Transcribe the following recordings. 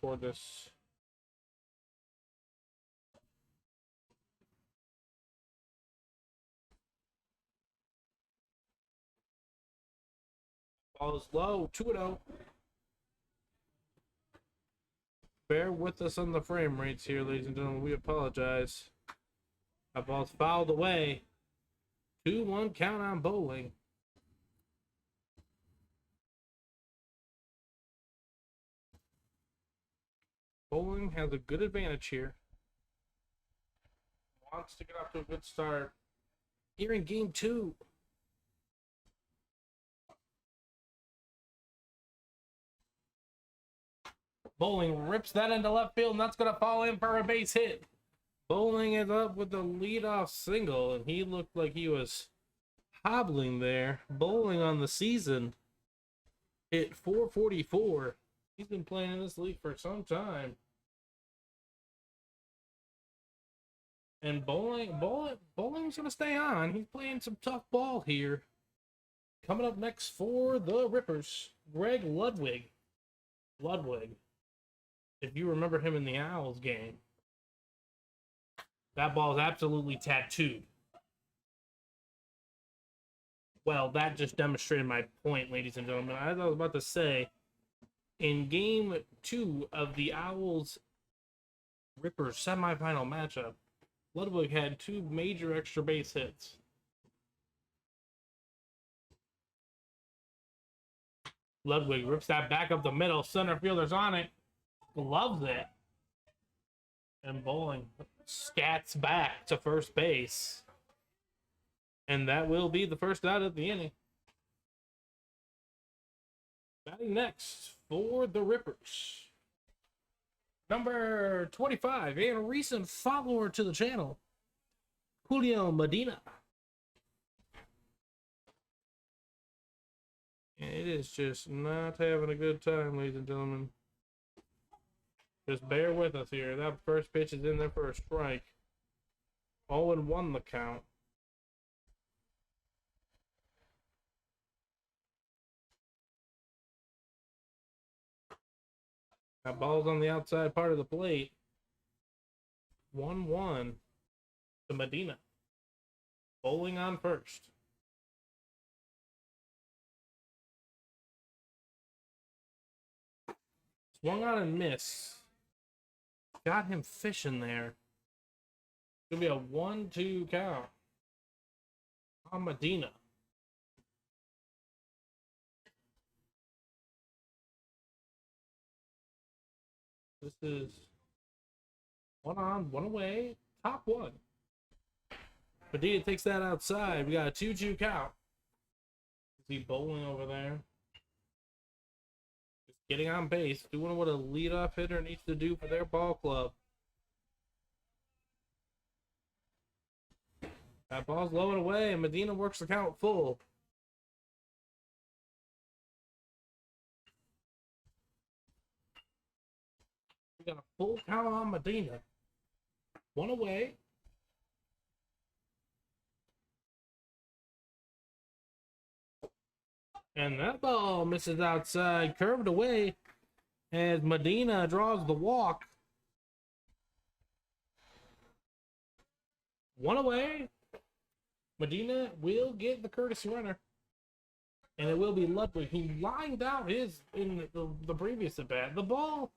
record this. Ball is low, 2-0. Bear with us on the frame rates here, ladies and gentlemen. We apologize. That ball's fouled away. 2-1 count on Bowling. Bowling has a good advantage here. Wants to get off to a good start here in game 2. Bowling rips that into left field, and that's going to fall in for a base hit. Bowling is up with the leadoff single, and he looked like he was hobbling there. Bowling on the season hit .444. He's been playing in this league for some time. And Bowling's going to stay on. He's playing some tough ball here. Coming up next for the Rippers, Greg Ludwig. If you remember him in the Owls game, that ball is absolutely tattooed. Well, that just demonstrated my point, ladies and gentlemen. As I was about to say, in game 2 of the Owls Rippers semifinal matchup, Ludwig had 2 major extra base hits. Ludwig rips that back up the middle. Center fielder's on it. Loves it. And Bowling scats back to first base. And that will be the first out of the inning. Batting next for the Rippers, number 25 and a recent follower to the channel, Julio Medina. And it is just not having a good time, ladies and gentlemen. Just bear with us here. That first pitch is in there for a strike. 0-1 the count. That ball's on the outside part of the plate. 1-1 to Medina. Bowling on first. Swung on and miss. Got him fishing there. It's going to be a 1-2 count on Medina. This is 1 on, 1 away, top 1. Medina takes that outside. We got a 2-2 count. See Bowling over there. Just getting on base, doing what a leadoff hitter needs to do for their ball club. That ball's low and away, and Medina works the count full. We got a full count on Medina. 1 away. And that ball misses outside, curved away as Medina draws the walk. 1 away. Medina will get the courtesy runner. And it will be Ludwig, who lined out his in the previous at bat. The ball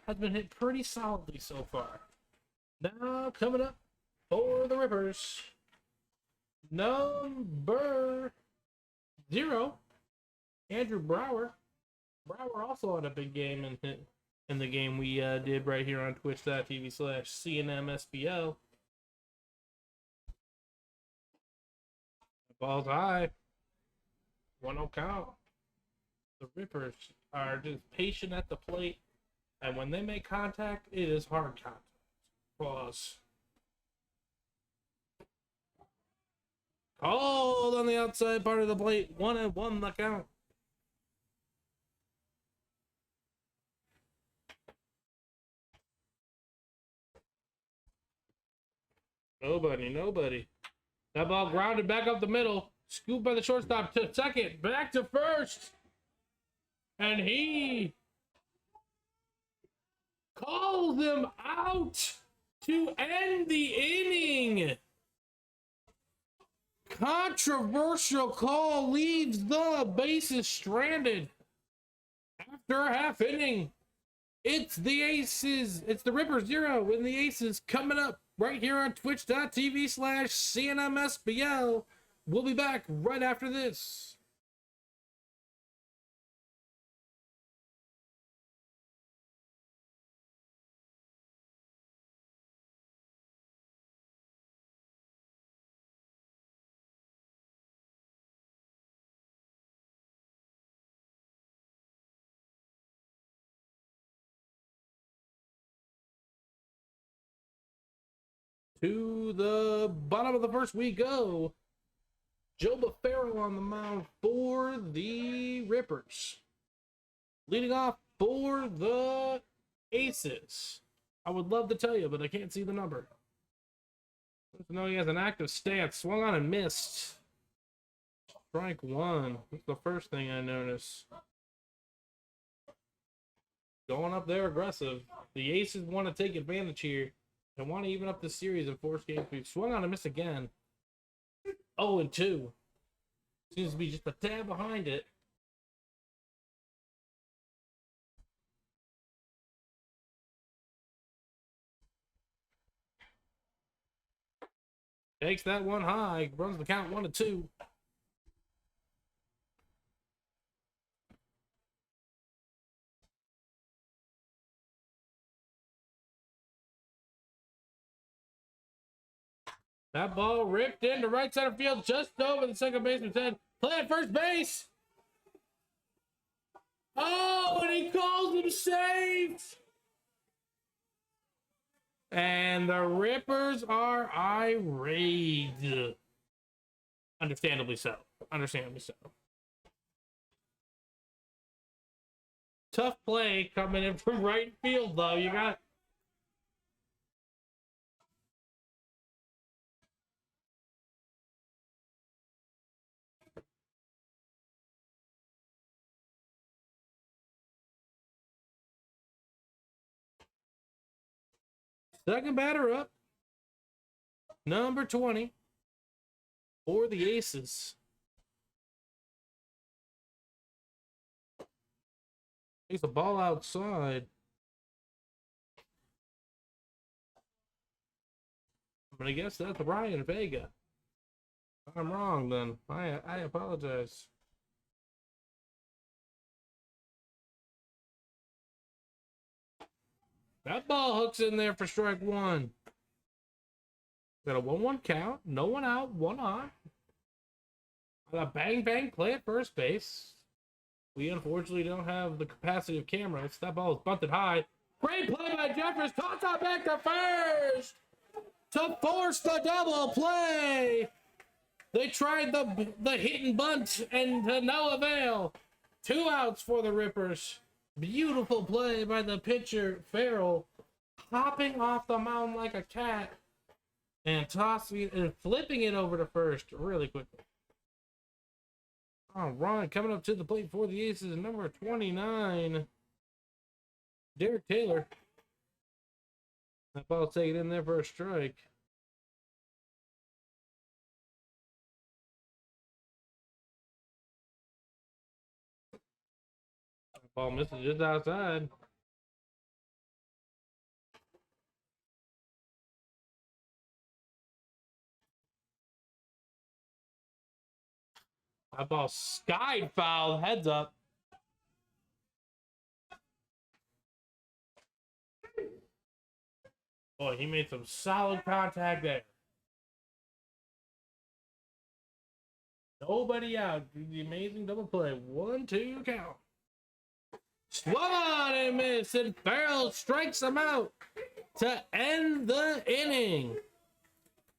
has been hit pretty solidly so far. Now coming up for the Rippers, number 0, Andrew Brower. Brower also had a big game in the game we did right here on twitch.tv/CNMSBL. Ball's high. 1-0 count. The Rippers are just patient at the plate, and when they make contact, it is hard contact. Pause. Called on the outside part of the plate. 1-1 the count. Nobody. That ball grounded back up the middle. Scooped by the shortstop to second. Back to first. And he fouls him out to end the inning. Controversial call leaves the bases stranded after a half inning. It's the Aces. It's the Rippers 0 and the Aces coming up right here on twitch.tv/CNMSBL. We'll be back right after this. To the bottom of the first we go. Joe Buffaro on the mound for the Rippers. Leading off for the Aces. I would love to tell you, but I can't see the number. I know he has an active stance. Swung on and missed. Strike one. That's the first thing I noticed. Going up there aggressive. The Aces want to take advantage here. They want to even up the series in 4 games. We've swung on and missed again. 0-2. Seems to be just a tad behind it. Takes that one high. Runs the count 1-2. That ball ripped into right center field, just over the second baseman's head. Play at first base. Oh, and he calls him safe. And the Rippers are irate. Understandably so. Understandably so. Tough play coming in from right field, though. You got... Second batter up. Number 20 for the Aces. Takes the ball outside. But I guess that's Ryan Vega. If I'm wrong, then I apologize. That ball hooks in there for strike one. Got a 1-1 count. No one out. One on. A bang play at first base. We unfortunately don't have the capacity of cameras. That ball is bunted high. Great play by Jeffers. Toss out back to first to force the double play. They tried the hit and bunt and to no avail. 2 outs for the Rippers. Beautiful play by the pitcher, Farrell, hopping off the mound like a cat and tossing it and flipping it over to first really quickly. All right, coming up to the plate for the Aces, number 29, Derek Taylor. That ball's taken in there for a strike. Ball misses just outside. That ball skied foul, heads up. Boy, he made some solid contact there. Nobody out. The amazing double play. 1-2 count. Swung on and missed, and Farrell strikes him out to end the inning.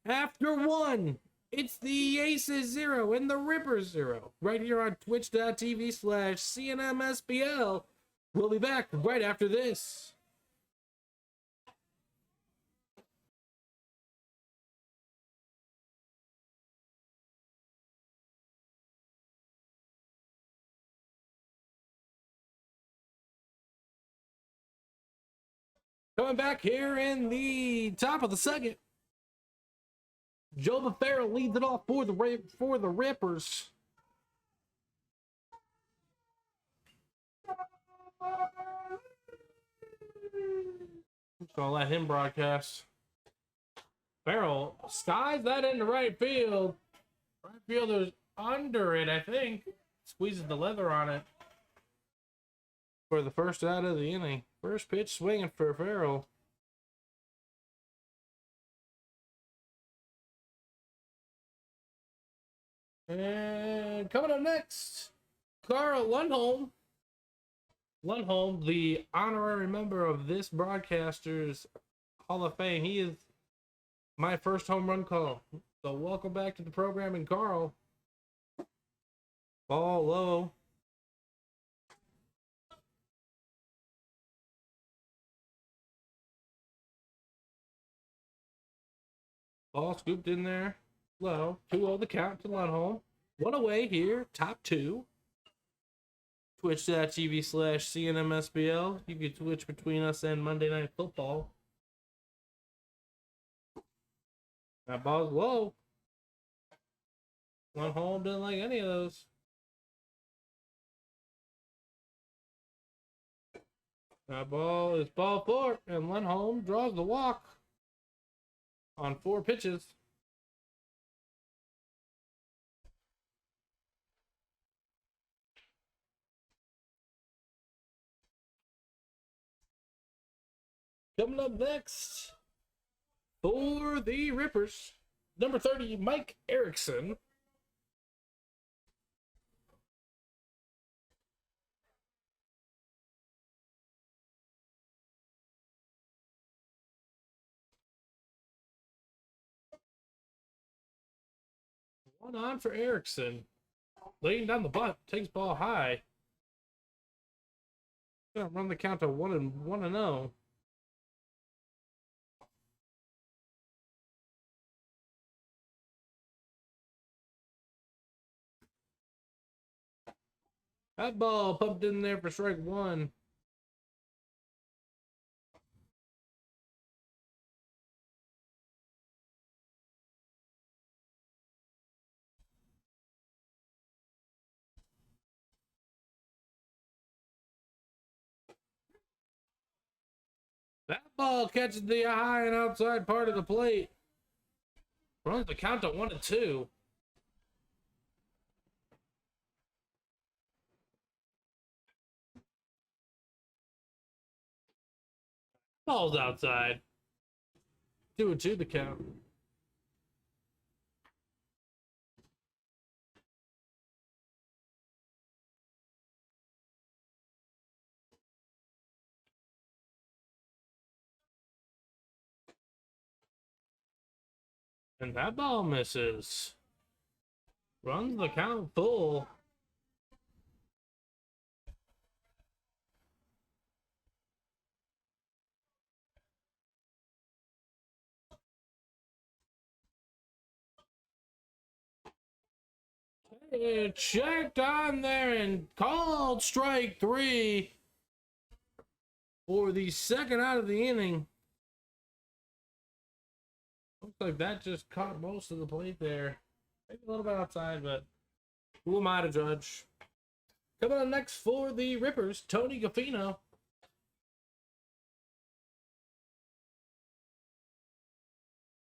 After one, it's the Aces 0 and the Rippers 0. Right here on twitch.tv/CNMSBL. We'll be back right after this. Coming back here in the top of the second. Joe Farrell leads it off for the Rippers. Just gonna let him broadcast. Farrell skies that into right field. Right fielder's under it, I think. Squeezes the leather on it for the first out of the inning. First pitch swinging for Farrell. And coming up next, Carl Lundholm. Lundholm, the honorary member of this broadcaster's Hall of Fame. He is my first home run call. So welcome back to the program, and Carl. Ball low. Ball scooped in there. Low. 2-0 the count to Lundholm. One away here. Top two. Twitch.tv/CNMSBL. You can switch between us and Monday Night Football. That ball's low. Lundholm didn't like any of those. That ball is ball four, and Lundholm draws the walk on 4 pitches. Coming up next for the Rippers, number 30, Mike Erickson. One on for Erickson. Laying down the bunt, takes ball high. Gonna run the count to 1-0. That ball pumped in there for strike one. That ball catches the high and outside part of the plate. Runs the count to 1-2. Ball's outside. 2-2 the count. And that ball misses. Runs the count full. It checked on there and called strike 3 for the second out of the inning. Looks like that just caught most of the plate there. Maybe a little bit outside, but who am I to judge? Coming on next for the Rippers, Tony Gaffino.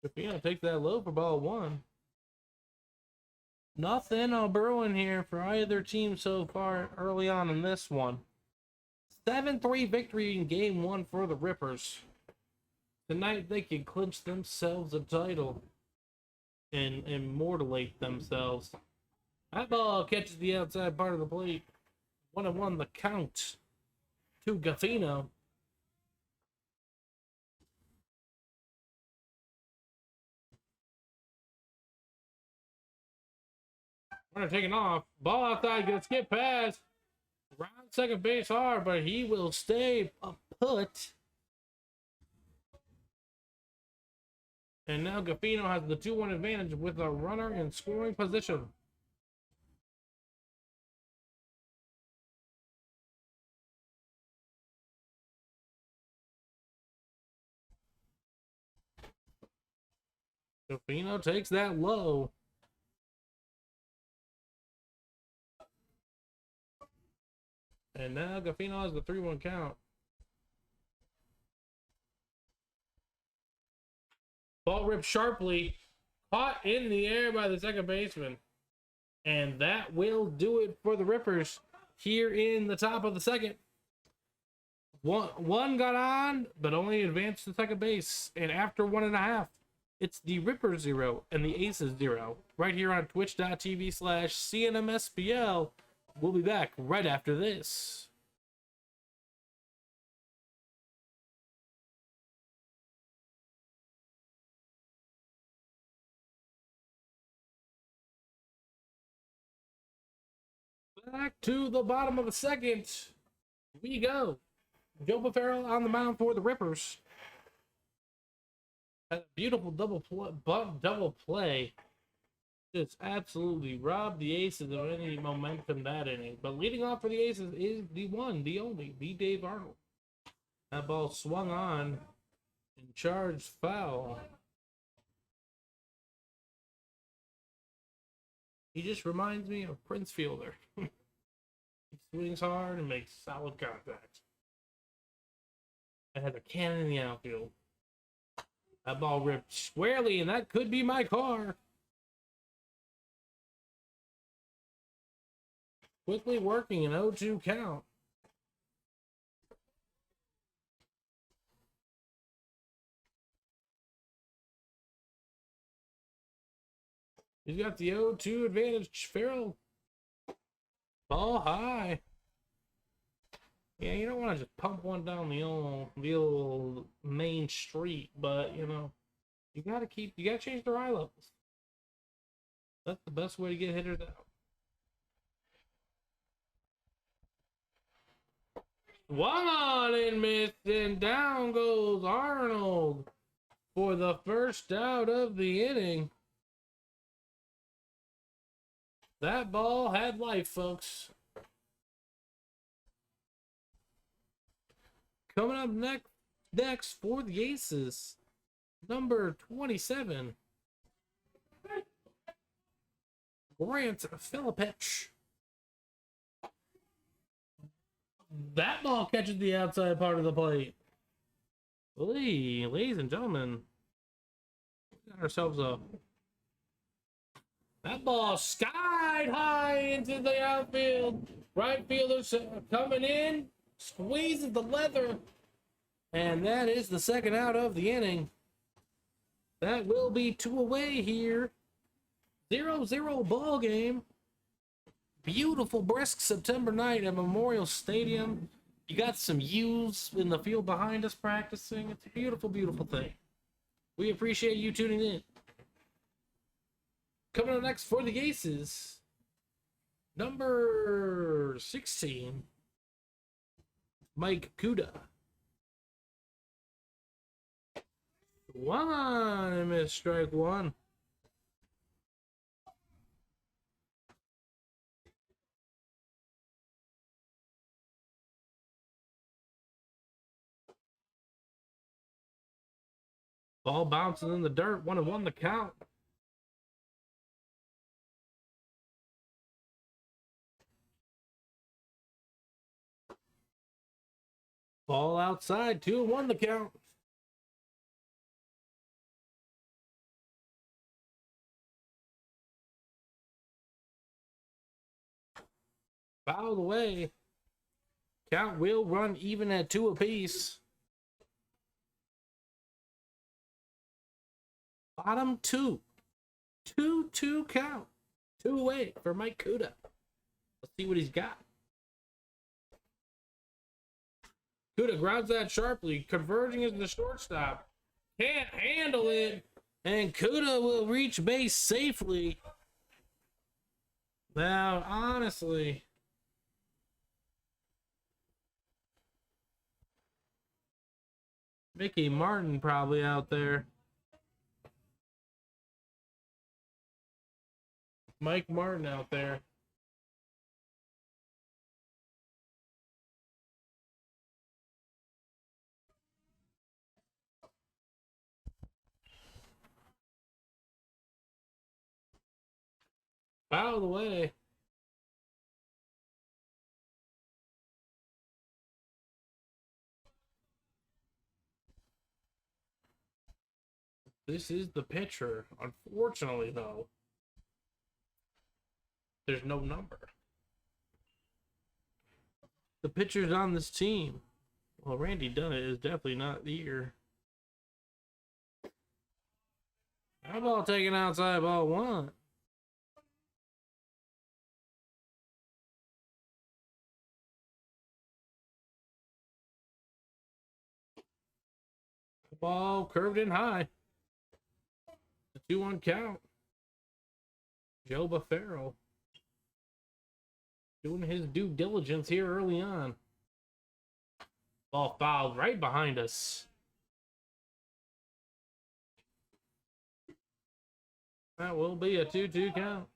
Gaffino takes that low for ball 1. Nothing brewing here for either team so far early on in this one. 7-3 victory in game 1 for the Rippers. Tonight they can clinch themselves a title and immortalize themselves. That ball catches the outside part of the plate. 1-1 the count to Gaffino. Runner taking off. Ball outside, gonna skip past. Round second base hard, but he will stay put. And now Gaffino has the 2-1 advantage with a runner in scoring position. Gafino takes that low. And now Gafino has the 3-1 count. Ball ripped sharply, caught in the air by the second baseman. And that will do it for the Rippers here in the top of the second. One got on, but only advanced to second base. And after 1.5, it's the Rippers 0 and the Aces 0. Right here on twitch.tv/CNMSBL. We'll be back right after this. Back to the bottom of the second. We go. Joe Farrell on the mound for the Rippers. Had a beautiful double play. Just absolutely robbed the Aces of any momentum that inning. But leading off for the Aces is the one, the only, the Dave Arnold. That ball swung on and charged foul. He just reminds me of Prince Fielder. He swings hard and makes solid contact. It has a cannon in the outfield. That ball ripped squarely, and that could be my car. Quickly working an 0-2 count. He's got the 0-2 advantage. Farrell. Ball high. Yeah, you don't want to just pump one down the old main street, but you know, you gotta change the eye levels. That's the best way to get hitters out. Swung on and missed, and down goes Arnold for the first out of the inning. That ball had life, folks. Coming up next for the Aces, number 27, Grant Philippich. That ball catches the outside part of the plate. Ladies and gentlemen, we got ourselves a... That ball skied high into the outfield. Right fielder's coming in, squeezes the leather, and that is the second out of the inning. That will be 2 away here. 0-0 ball game. Beautiful, brisk September night at Memorial Stadium. You got some U's in the field behind us practicing. It's a beautiful, beautiful thing. We appreciate you tuning in. Coming up next for the Aces, number 16, Mike Kuda. One and miss, strike one. Ball bouncing in the dirt. 1-1 the count. Ball outside. 2-1 the count. Fouled away. Count will run even at 2 apiece. Bottom 2. 2-2 count. 2 away for Mike Kuda. Let's see what he's got. Kuda grabs that sharply, converging as the shortstop. Can't handle it. And Kuda will reach base safely. Now, honestly, Mickey Martin probably out there. Mike Martin out there. Out of the way. This is the pitcher. Unfortunately, though, there's no number. The pitchers on this team. Well, Randy Dunnett is definitely not here. How about taking outside ball one? The ball curved in high. The 2-1 count. Joe Buffaro doing his due diligence here early on. Ball fouled right behind us. That will be a 2-2 count.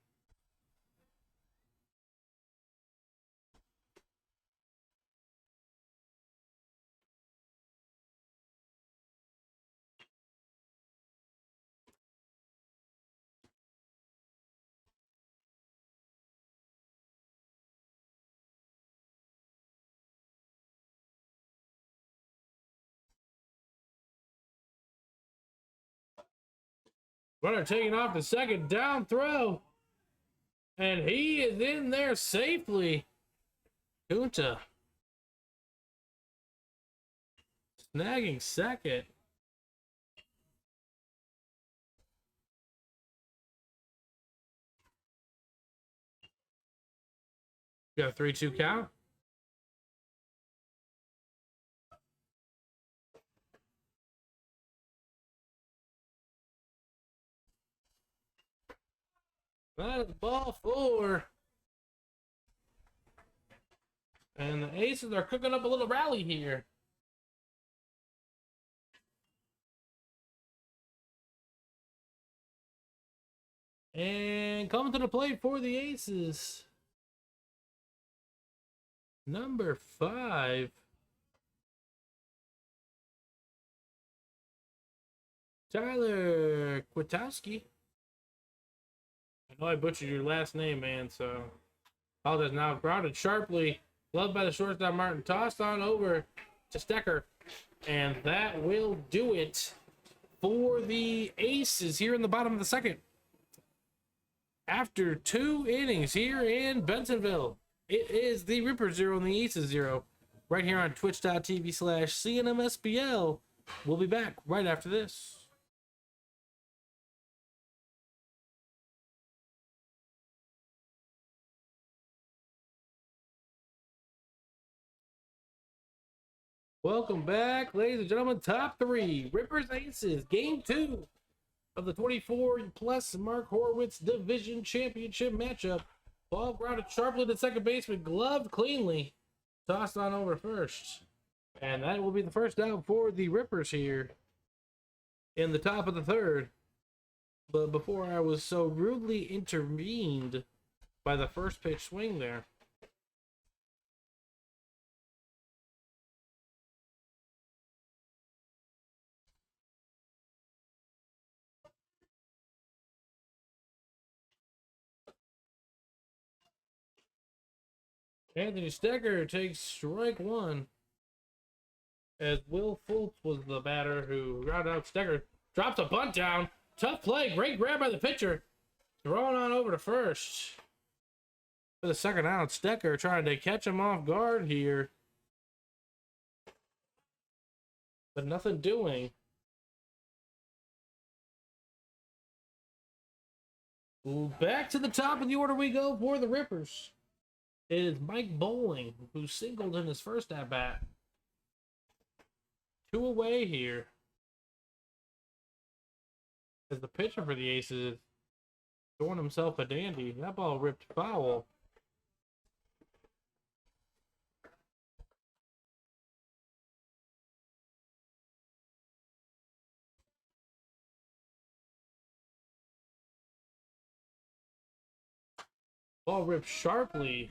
Runner taking off the second, down throw. And he is in there safely. Kunta snagging second. Got a 3-2 count. That is ball 4. And the Aces are cooking up a little rally here. And coming to the plate for the Aces, number 5. Tyler Potoski. I know I butchered your last name, man, so apologize. Now grounded sharply, loved by the shortstop Martin, tossed on over to Stecker, and that will do it for the Aces here in the bottom of the second. After 2 innings here in Bentonville, it is the Rippers 0 and the Aces 0 right here on twitch.tv/CNMSBL. We'll be back right after this. Welcome back, ladies and gentlemen. Top 3, Rippers Aces, game 2 of the 24+ Mark Horwitz Division Championship matchup. Ball grounded sharply to second baseman, gloved cleanly, tossed on over first. And that will be the first out for the Rippers here in the top of the third. But before I was so rudely intervened by the first pitch swing there. Anthony Stecker takes strike 1. As Will Fultz was the batter who grounded out Stecker. Drops a bunt down. Tough play. Great grab by the pitcher. Throwing on over to first. For the second out, Stecker trying to catch him off guard here. But nothing doing. Back to the top of the order we go for the Rippers. It is Mike Bowling, who singled in his first at-bat. 2 away here. As the pitcher for the Aces is throwing himself a dandy. That ball ripped foul. Ball ripped sharply.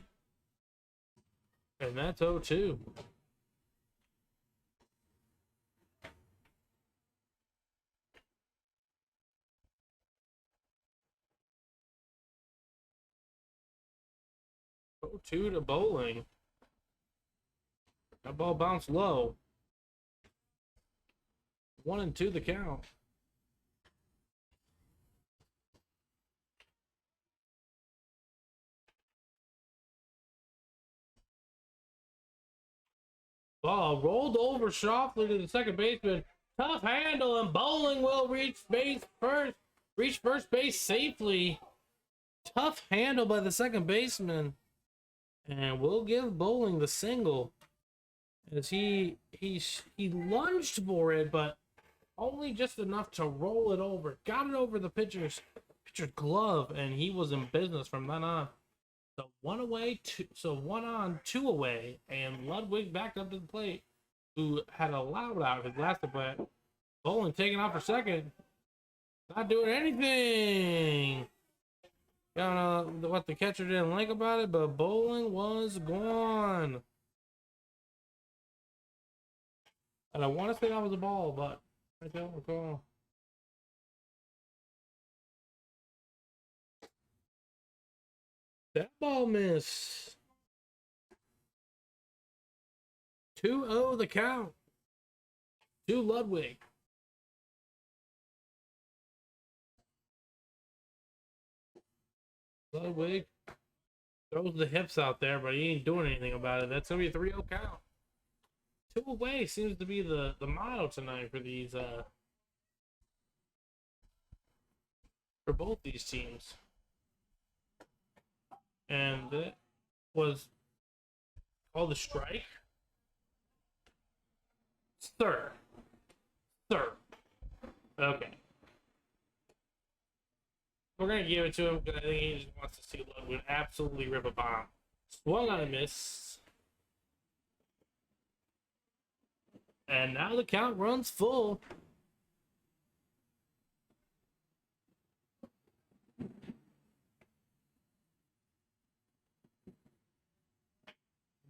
And that's 0-2. 0-2 to Bowling. That ball bounced low. 1-2 the count. Ball rolled over softly to the second baseman. Tough handle, and Bowling will reach first base safely. Tough handle by the second baseman, and we'll give Bowling the single as he lunged for it, but only just enough to roll it over. Got it over the pitcher's glove, and he was in business from then on. So one on, two away, and Ludwig backed up to the plate, who had allowed out his last at bat. Bowling taking off for second. Not doing anything. I don't know what the catcher didn't like about it, but Bowling was gone. And I want to say that was a ball, but I don't recall. That ball miss. 2-0 the count to Ludwig. Ludwig throws the hips out there, but he ain't doing anything about it. That's gonna be a 3-0 count. 2 away seems to be the motto tonight for these for both these teams. And that was called a strike. Third. Okay. We're going to give it to him because I think he just wants to see Ludwig absolutely rip a bomb. Swung on a miss. And now the count runs full.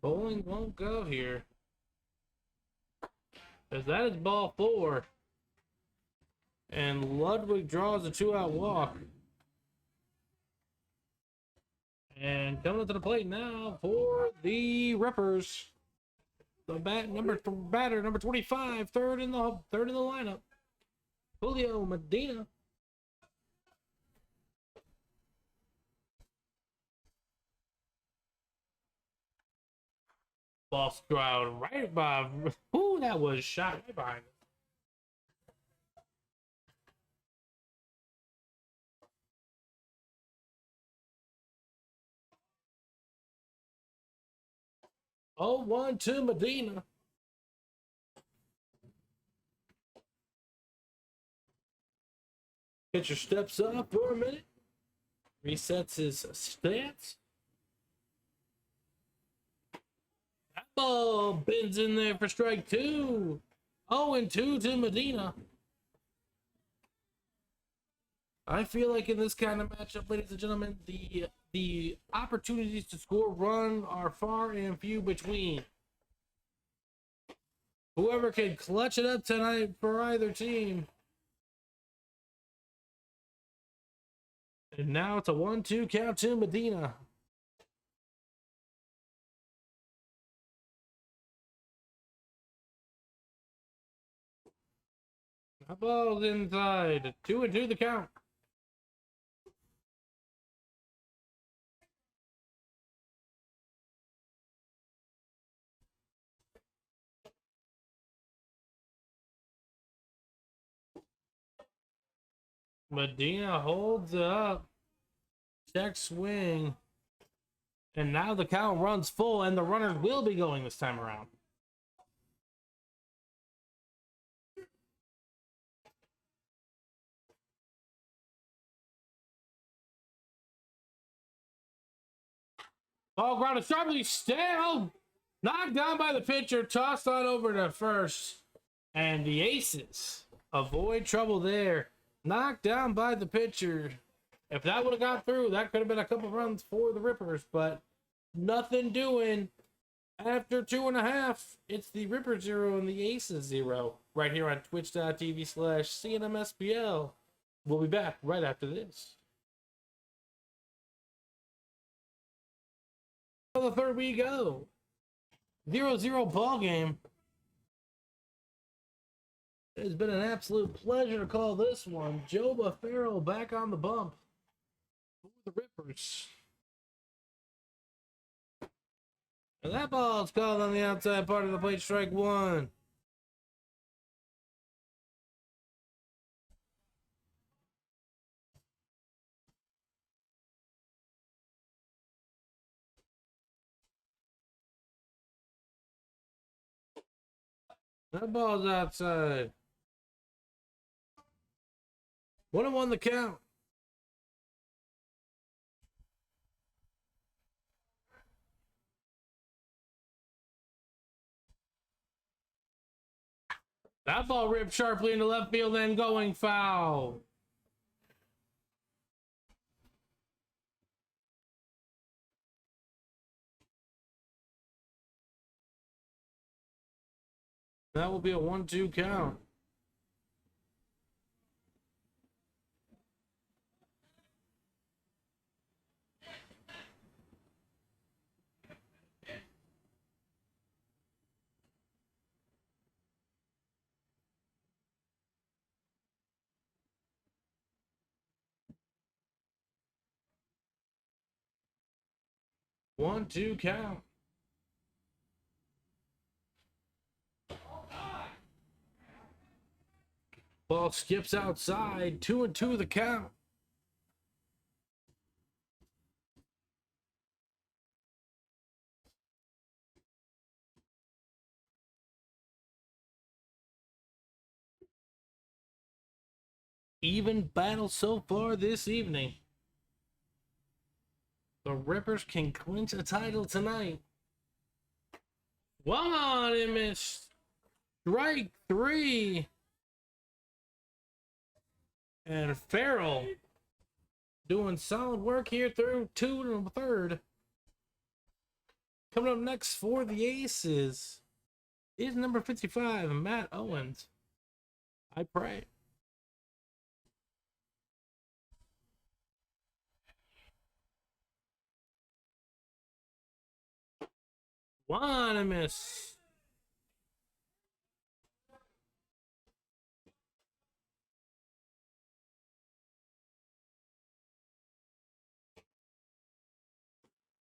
Bowling won't go here. As that is ball 4. And Ludwig draws a 2-out walk. And coming up to the plate now for the Rippers. The batter number 25, third in the lineup. Julio Medina. Ball struck right by. Ooh, that was shot right behind it. Oh, 1-2 Medina. Pitcher steps up for a minute. Resets his stance. That ball bends in there for strike 2. 0-2 to Medina. I feel like in this kind of matchup, ladies and gentlemen, the opportunities to score run are far and few between. Whoever can clutch it up tonight for either team. And now it's a 1-2 count to Medina. That ball's inside. 2-2 the count. Medina holds up. Check swing. And now the count runs full, and the runners will be going this time around. Ball grounded sharply, still knocked down by the pitcher, tossed on over to first. And the Aces avoid trouble there. Knocked down by the pitcher. If that would have got through, that could have been a couple runs for the Rippers, but nothing doing. After 2.5, it's the Rippers 0 and the Aces 0 right here on twitch.tv/CNMSBL. We'll be back right after this. For the third we go. 0-0 ball game. It has been an absolute pleasure to call this one. Joba Farrell back on the bump for the Rippers. And that ball is called on the outside part of the plate, strike one. That ball's outside. 1-1 the count. That ball ripped sharply into left field and going foul. That will be a 1-2 count. One, two count. Ball skips outside. 2-2 the count. Even battle so far this evening. The Rippers can clinch a title tonight. Swung on and missed. Strike three. And Farrell doing solid work here through 2 1/3. Coming up next for the Aces is number 55, Matt Owens. I pray. One and miss.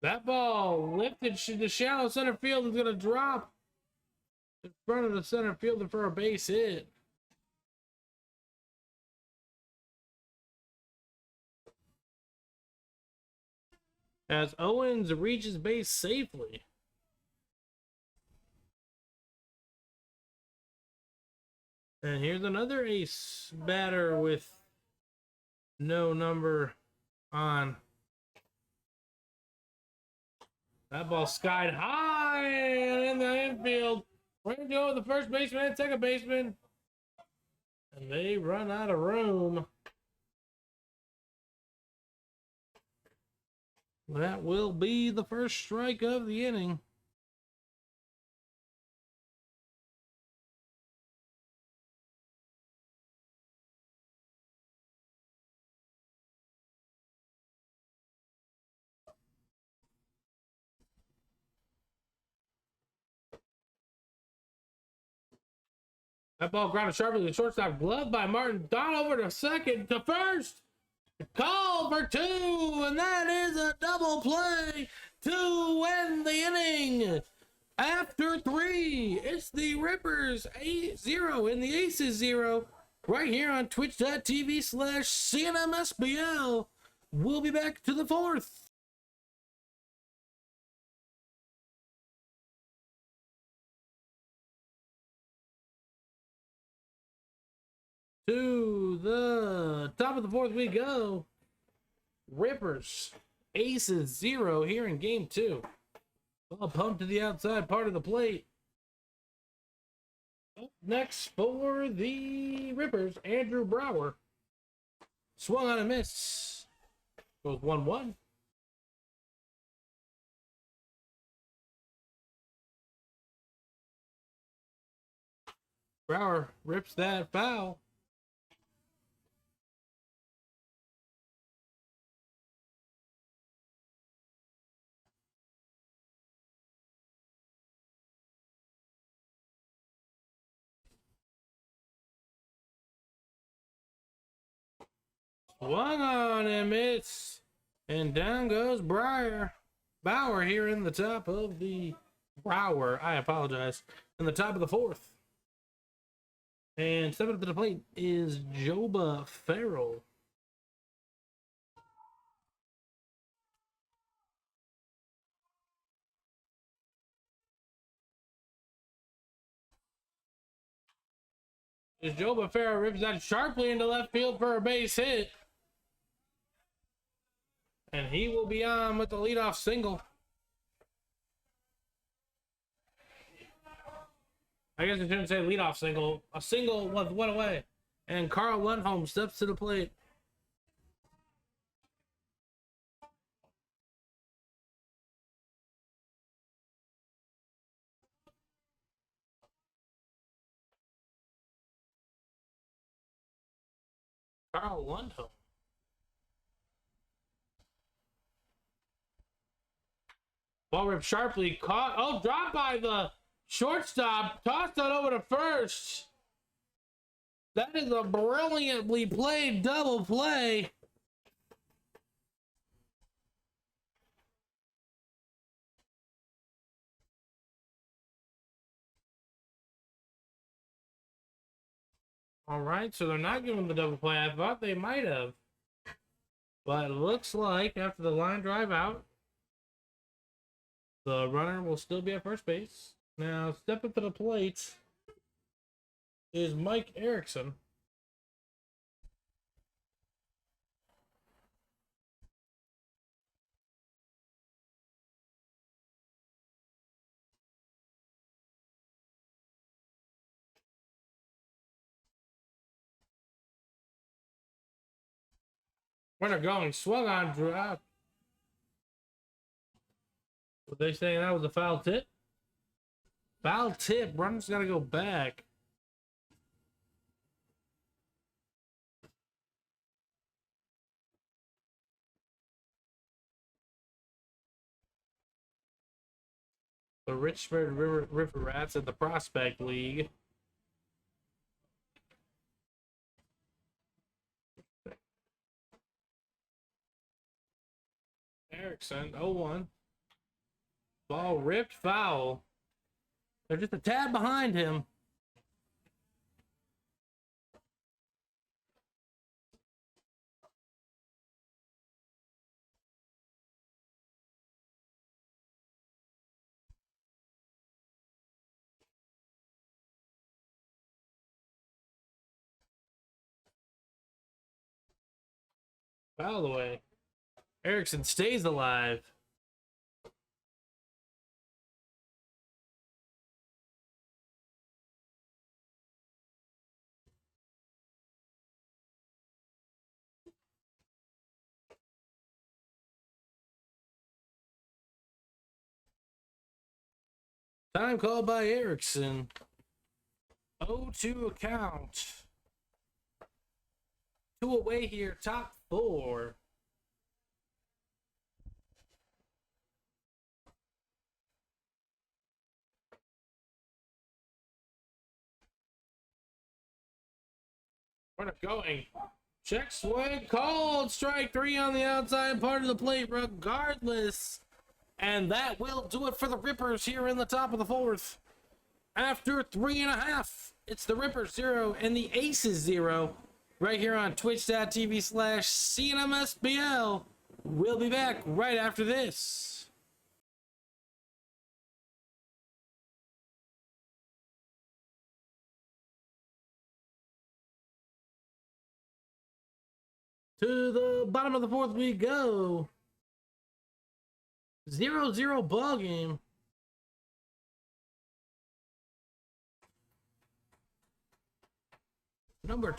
That ball lifted to the shallow center field is going to drop in front of the center fielder for a base hit. As Owens reaches base safely. And here's another ace batter with no number on. That ball skied high and in the infield. We're going to go with the first baseman and second baseman. And they run out of room. That will be the first strike of the inning. That ball grounded sharply to the shortstop, gloved by Martin. Down over to second, to first. Call for two, and that is a double play to end the inning. After three, it's the Rippers 0 and the Aces 0 right here on twitch.tv/CNMSBL. We'll be back to the fourth. To the top of the fourth we go. Rippers, Aces 0 here in game 2. Ball pumped to the outside part of the plate. Up next for the Rippers, Andrew Brower. Swung on a miss. Goes 1-1. Brower rips that foul. Swung on and missed. And down goes Bauer here in the top of the Brower. I apologize. In the top of the fourth. And stepping up to the plate is Joba Farrell. As Joba Farrell rips that sharply into left field for a base hit. And he will be on with the leadoff single. I guess I shouldn't say leadoff single. A single with one away. And Carl Lundholm steps to the plate. Carl Lundholm. Ball ripped sharply, caught. Oh, dropped by the shortstop. Tossed that over to first. That is a brilliantly played double play. All right, so they're not giving the double play. I thought they might have. But it looks like after the line drive out, the runner will still be at first base. Now, stepping to the plate is Mike Erickson. Runner going, swung on, drop. Were they saying that was a foul tip? Foul tip. Runner's got to go back. The Richmond River Rats in the Prospect League. Erickson, 0-1. Ball ripped foul. They're just a tad behind him. Foul away. Erickson stays alive. Time called by Erickson. 0-2 count. 2 away here, top 4. Runner going. Check swing, called. Strike 3 on the outside part of the plate, regardless. And that will do it for the Rippers here in the top of the 4th. After 3.5, it's the Rippers 0 and the Aces 0. Right here on twitch.tv/CNMSBL. We'll be back right after this. To the bottom of the 4th we go. 0-0 ball game. Number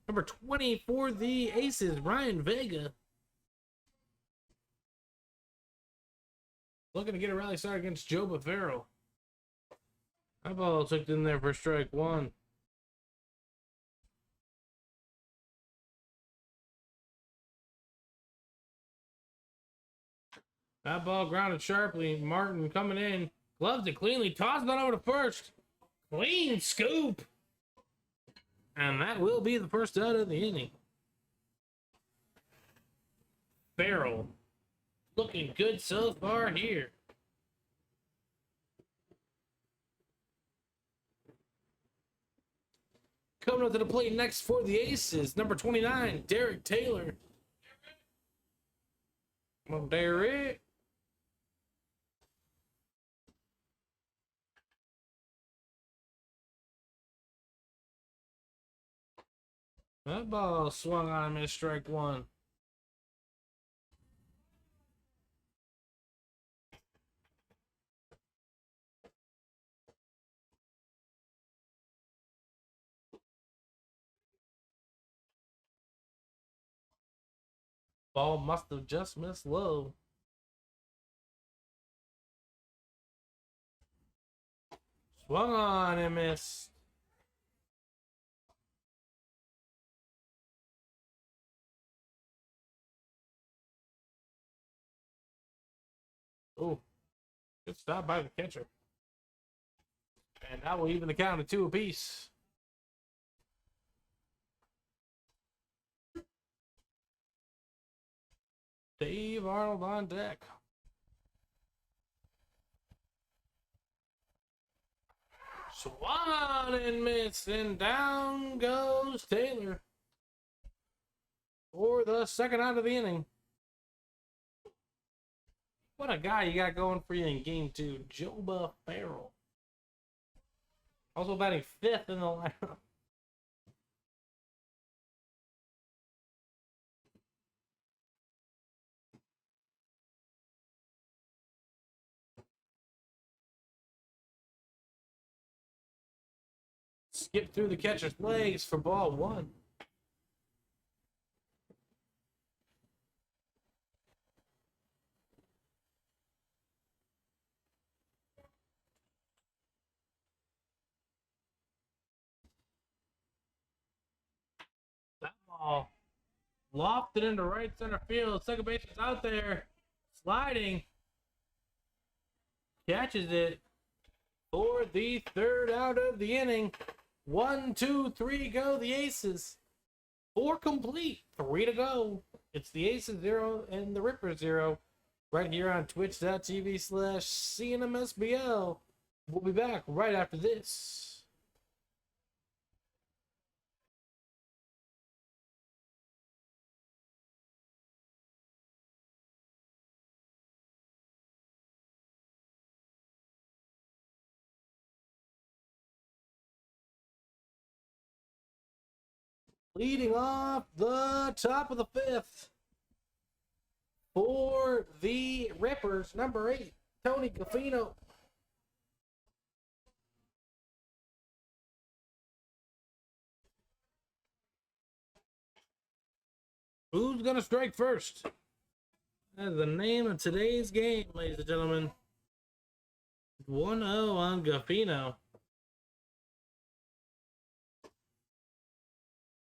20 for the Aces, Ryan Vega. Looking to get a rally start against Joba Farrell. That ball took in there for strike 1. That ball grounded sharply. Martin coming in. Gloves it cleanly. Tosses it over to first. Clean scoop. And that will be the first out of the inning. Farrell. Looking good so far here. Coming up to the plate next for the Aces, number 29, Derek Taylor. Come on, Derek. That ball swung on him and strike one. Ball must have just missed low. Swung on and missed. Oh, good stop by the catcher. And that will even the count to 2 apiece. Dave Arnold on deck. Swung and missed, and down goes Taylor for the second out of the inning. What a guy you got going for you in game 2, Joba Farrell. Also batting 5th in the lineup. Skip through the catcher's legs for ball 1. That ball lofted into right center field. Second base is out there, sliding. Catches it for the third out of the inning. 1, 2, 3 go the Aces. 4 complete, 3 to go. It's the Aces 0 and the Rippers 0. Right here on twitch.tv/CNMSBL. We'll be back right after this. Leading off the top of the 5th for the Rippers, number 8, Tony Gaffino. Who's going to strike first? That is the name of today's game, ladies and gentlemen. 1-0 on Gaffino.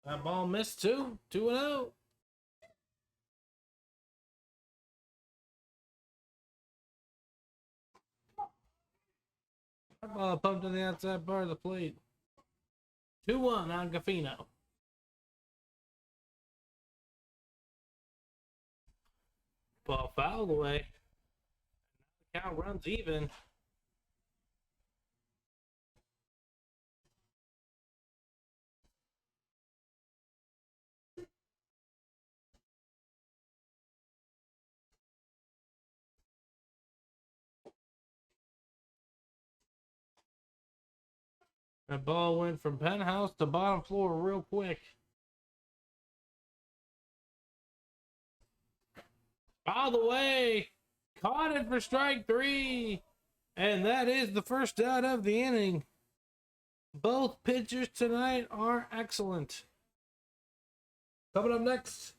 That ball missed too. 2-0. That ball pumped to the outside part of the plate. 2-1 on Gaffino. Ball fouled away. The count runs even. That ball went from penthouse to bottom floor real quick. All the way. Caught it for strike 3. And that is the first out of the inning. Both pitchers tonight are excellent. Coming up next,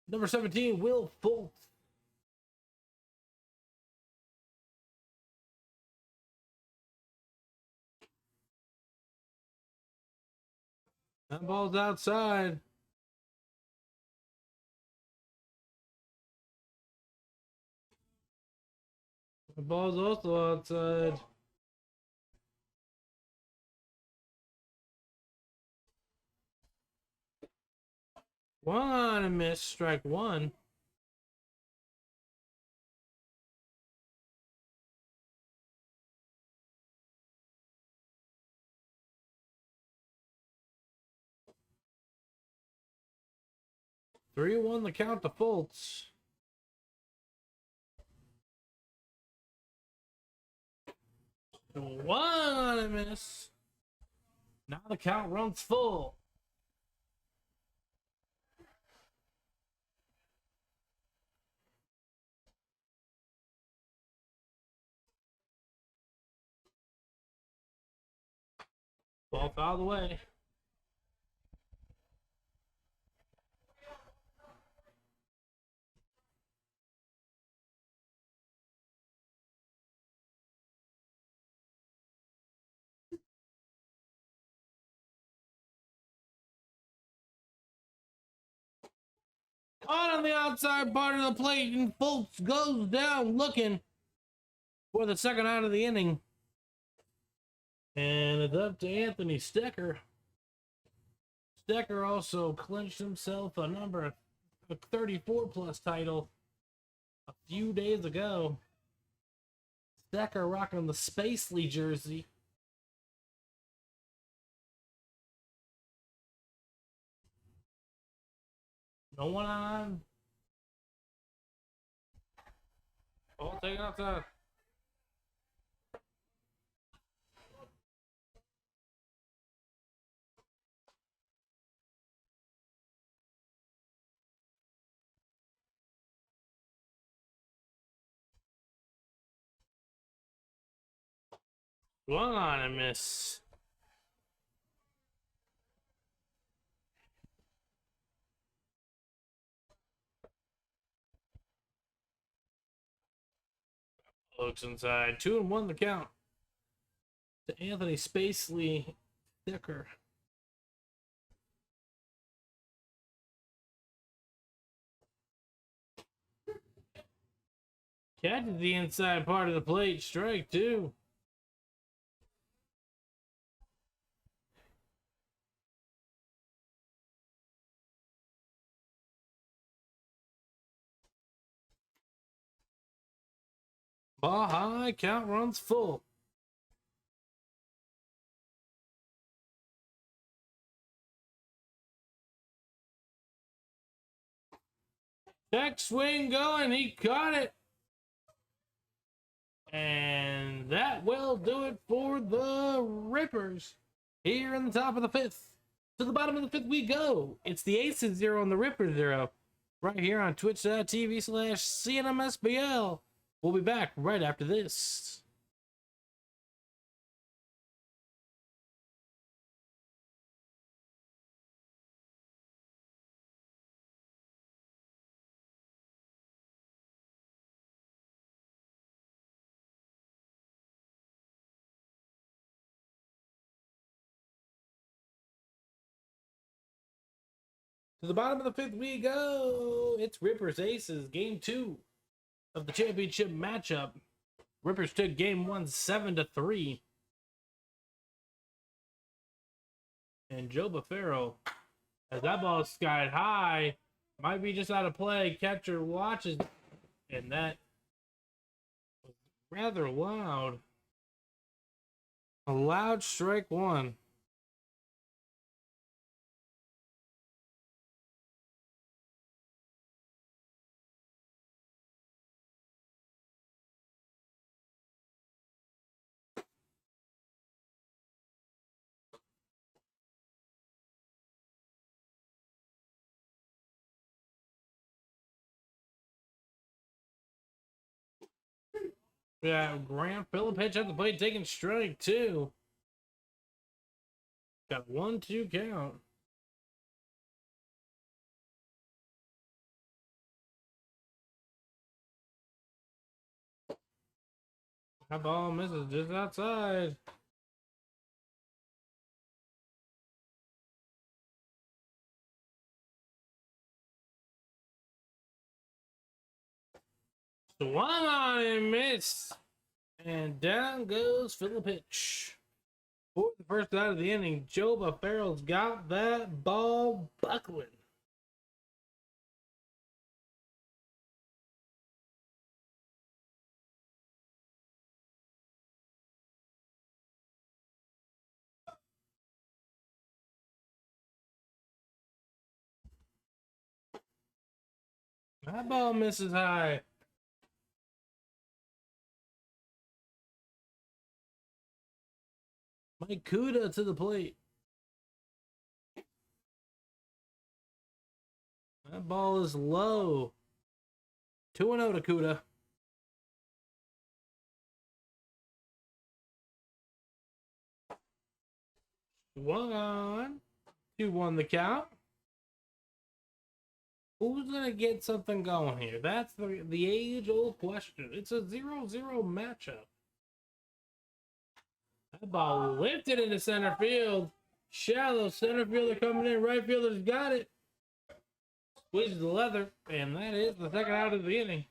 number 17, Will Fultz. That ball's outside. The ball's also outside. One and miss, strike 1. 3-1 the count to Fultz. One on a miss. Now the count runs full. Ball foul the way. Caught on the outside part of the plate, and Fultz goes down looking for the second out of the inning. And it's up to Anthony Stecker. Stecker also clinched himself a 34-plus title a few days ago. Stecker rocking the Spacely jersey. No one on. Oh, take it outside. One on a miss. Looks inside. 2-1 the count to Anthony Spacely Stecker. Catches the inside part of the plate. Strike two. Ball high, count runs full. Check swing going, he caught it. And that will do it for the Rippers here in the top of the fifth. To the bottom of the fifth we go. It's the Aces 0 and the Rippers 0. Right here on twitch.tv/CNMSBL. We'll be back right after this. To the bottom of the fifth we go. It's Rippers Aces, game 2 of the championship matchup. Rippers took game 1 7-3. And Joe Buffaro, as that ball skied high, might be just out of play. Catcher watches, and that was rather loud. A loud strike one. Yeah, Grant Phillip pitch at the plate, taking strike two. Got 1-2 count. That ball misses just outside. Swung on and missed. And down goes Phillip pitch. For the first out of the inning, Joe Buffaro's got that ball buckling. That ball misses high. Mike Kuda to the plate. That ball is low. 2-0 to Kuda. Swung on. 2-1 the count. Who's going to get something going here? That's the age-old question. It's a 0-0 matchup. That ball lifted into center field. Shallow center fielder coming in. Right fielder's got it. Squeezes the leather. And that is the second out of the inning.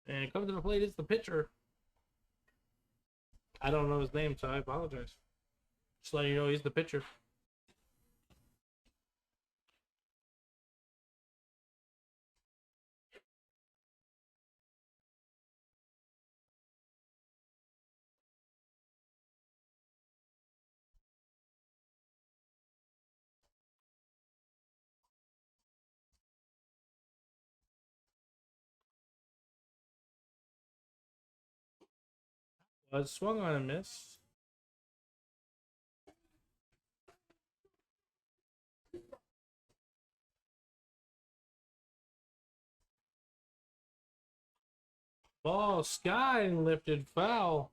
And coming to the plate is the pitcher. I don't know his name, so I apologize. Just letting you know he's the pitcher. Swung on and missed. Ball sky and lifted foul.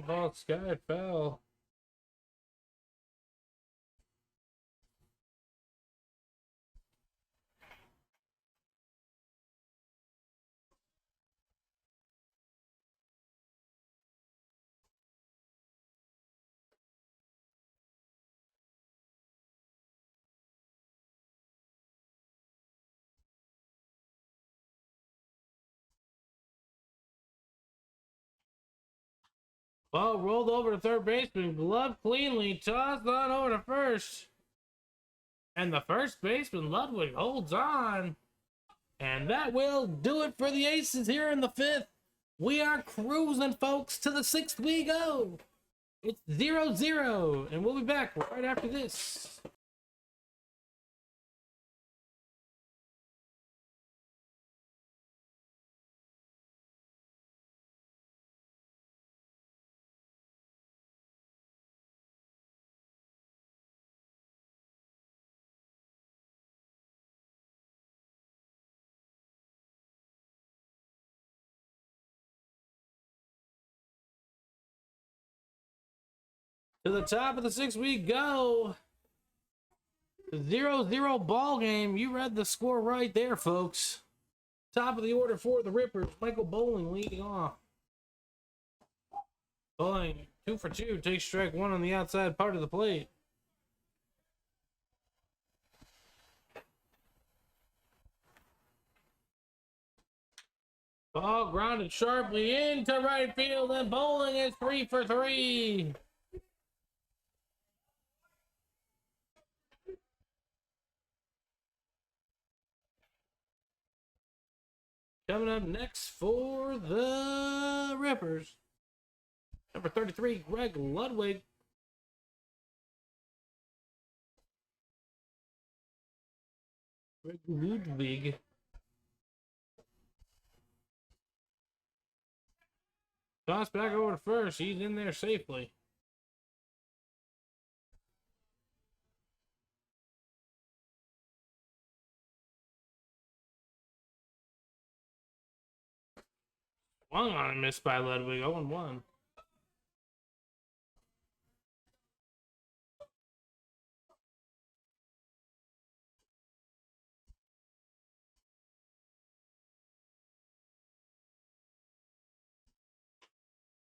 Ball sky foul. Ball rolled over to third baseman, gloved cleanly, tossed on over to first. And the first baseman, Ludwig, holds on. And that will do it for the Aces here in the fifth. We are cruising, folks. To the sixth we go. It's 0-0, and we'll be back right after this. To the top of the sixth we go. 0-0 ball game. You read the score right there, folks. Top of the order for the Rippers. Michael Bowling leading off. Bowling 2 for 2. Takes strike one on the outside part of the plate. Ball grounded sharply into right field, and Bowling is 3 for 3. Coming up next for the Rippers, number 33, Greg Ludwig. Greg Ludwig. Toss back over to first. He's in there safely. Swung on and missed by Ludwig. 0-1.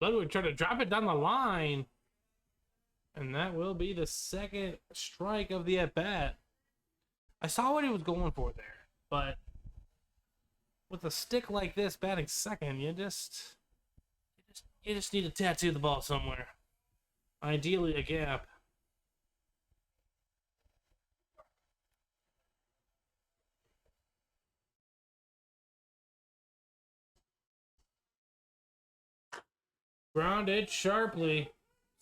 Ludwig tried to drop it down the line. And that will be the second strike of the at-bat. I saw what he was going for there, but with a stick like this batting second, you just need to tattoo the ball somewhere. Ideally a gap. Grounded sharply.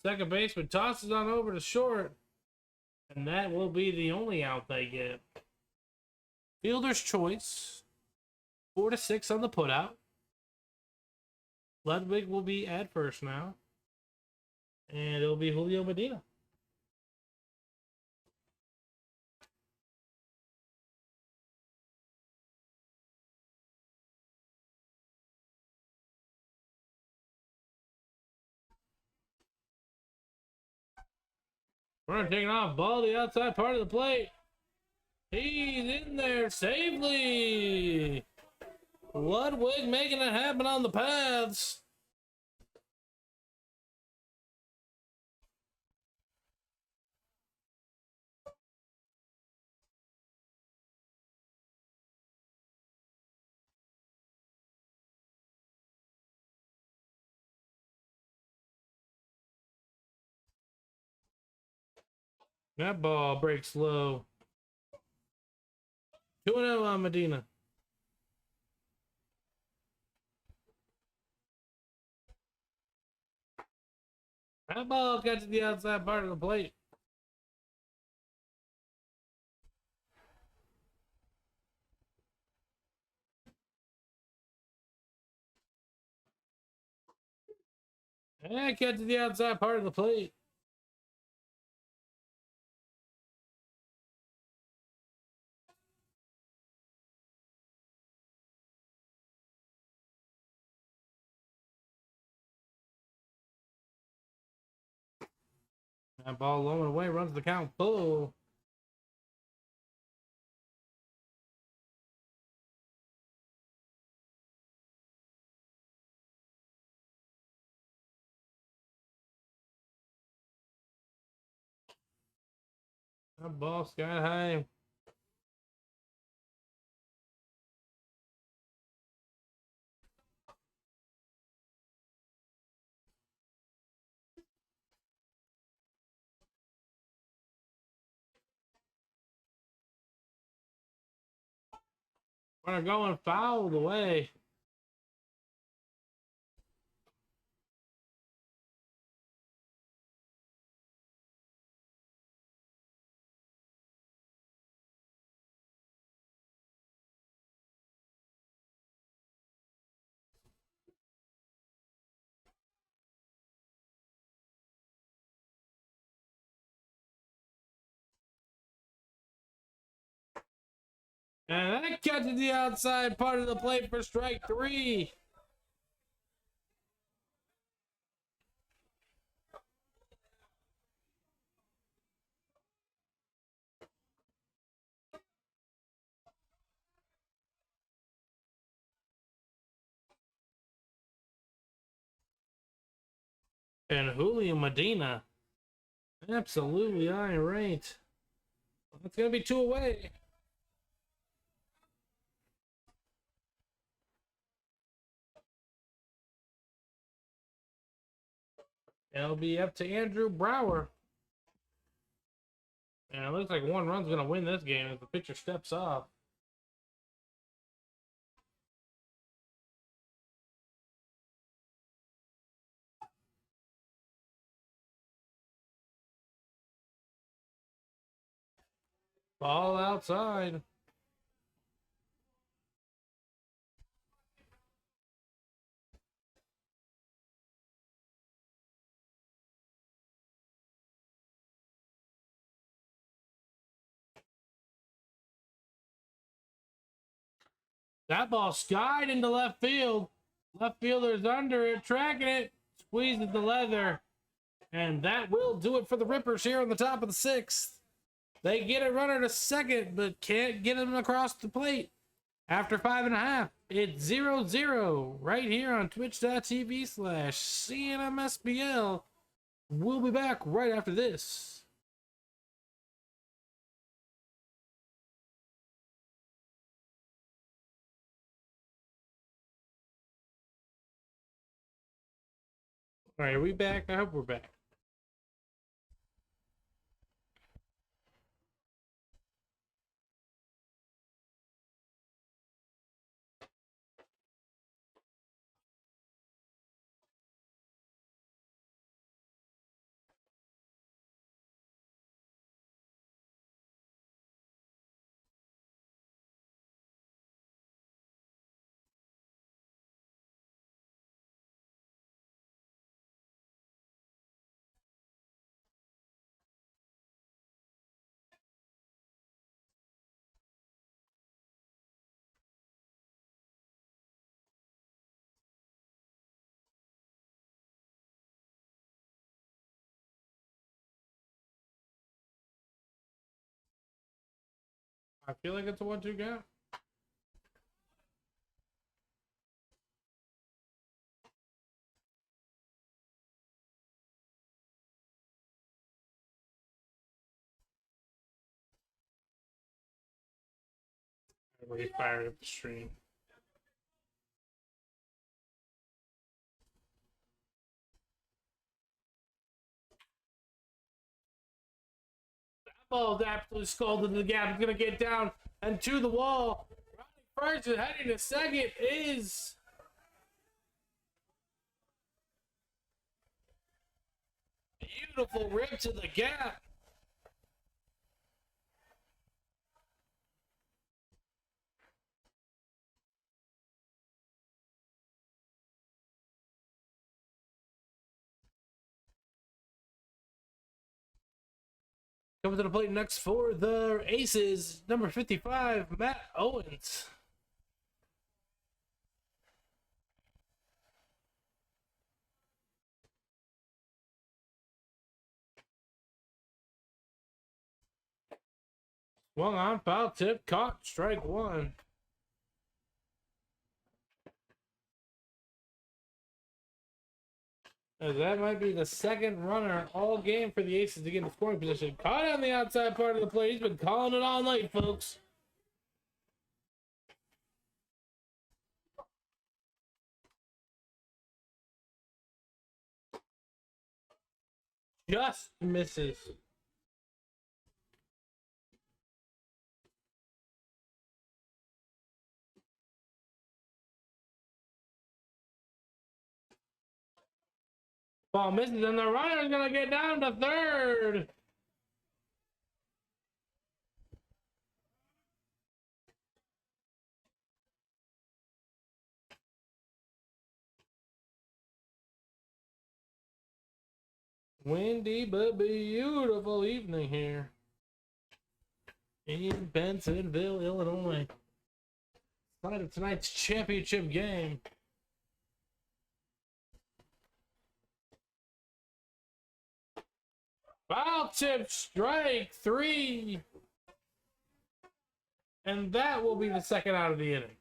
Second baseman tosses on over to short. And that will be the only out they get. Fielder's choice. 4-6 on the putout. Ludwig will be at first now. And it'll be Julio Medina. Runner taking off, ball to the outside part of the plate. He's in there safely. Ludwig making it happen on the paths. That ball breaks low. 2-0 on Medina. That ball got to the outside part of the plate. And got to the outside part of the plate. That ball low and away, runs the count full. That ball sky high. Runner going foul away. And that got to the outside part of the plate for strike 3. And Julio Medina absolutely irate. It's going to be 2 away. It'll be up to Andrew Brower. And it looks like 1 run's going to win this game as the pitcher steps off. Ball outside. That ball skied into left field. Left fielder's under it, tracking it, squeezes the leather. And that will do it for the Rippers here on the top of the 6th. They get a runner to second, but can't get him across the plate. After 5.5, it's 0-0 right here on twitch.tv/CNMSBL. We'll be back right after this. All right, are we back? I hope we're back. I feel like it's a 1-2 gap. Everybody's firing up the stream. Ball's absolutely scalded in the gap. He's gonna get down and to the wall. First and heading to second is beautiful rip to the gap. Coming to the plate next for the Aces, number 55, Matt Owens. Swung on, foul tip, caught, strike one. As that might be the second runner all game for the Aces to get in scoring position. Caught on the outside part of the plate. He's been calling it all night, folks. Just misses. Ball misses, and the runner is going to get down to third. Windy but beautiful evening here in Bensenville, Illinois. Side of tonight's championship game. Foul tip, strike three. And that will be the second out of the inning.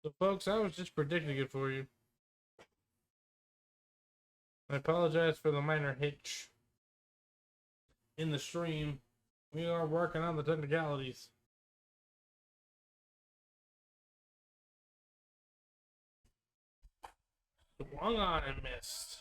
So, folks, I was just predicting it for you. I apologize for the minor hitch in the stream. We are working on the technicalities. Swung on and missed.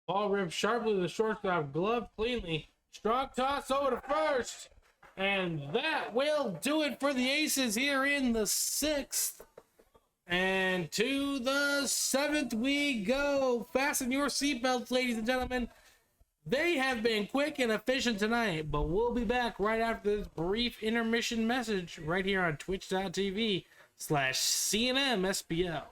Ball ripped sharply to the shortstop, glove cleanly. Strong toss over to first. And that will do it for the Aces here in the sixth. And to the seventh we go. Fasten your seatbelts, ladies and gentlemen. They have been quick and efficient tonight, but we'll be back right after this brief intermission message right here on twitch.tv/CNMSBL.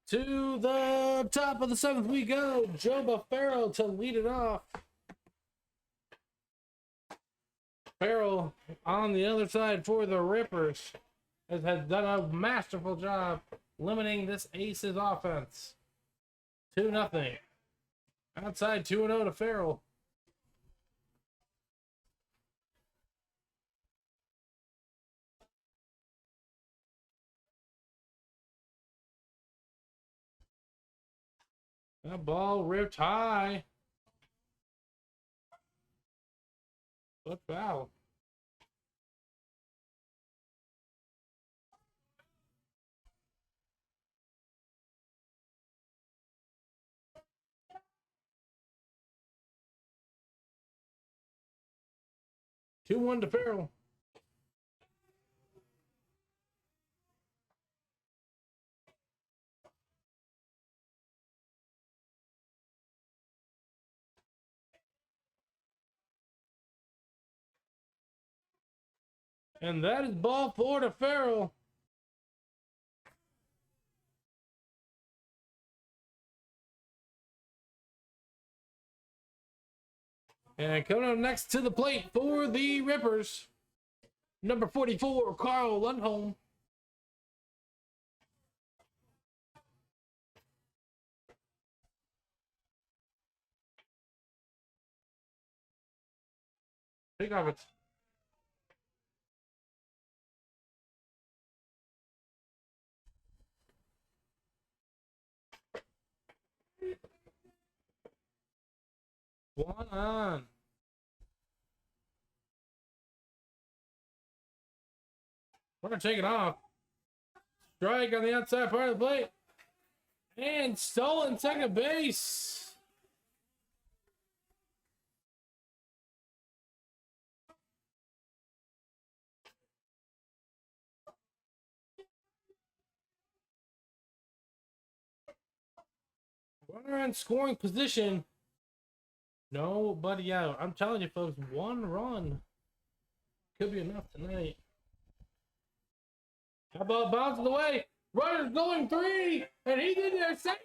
To the top of the seventh we go. Joe Buffaro to lead it off. Farrell on the other side for the Rippers has done a masterful job limiting this Aces offense. 2-0. Outside 2-0 to Farrell. That ball ripped high. But foul. Two 1 to Farrell. And that is ball 4 to Farrell. And coming up next to the plate for the Rippers, number 44, Carl Lundholm. Take off it. One on. We're gonna take it off. Strike on the outside part of the plate. And stolen second base. Runner in scoring position. Nobody out. I'm telling you, folks, one run could be enough tonight. How about bouncing away? Runner's going 3, and he did there safely.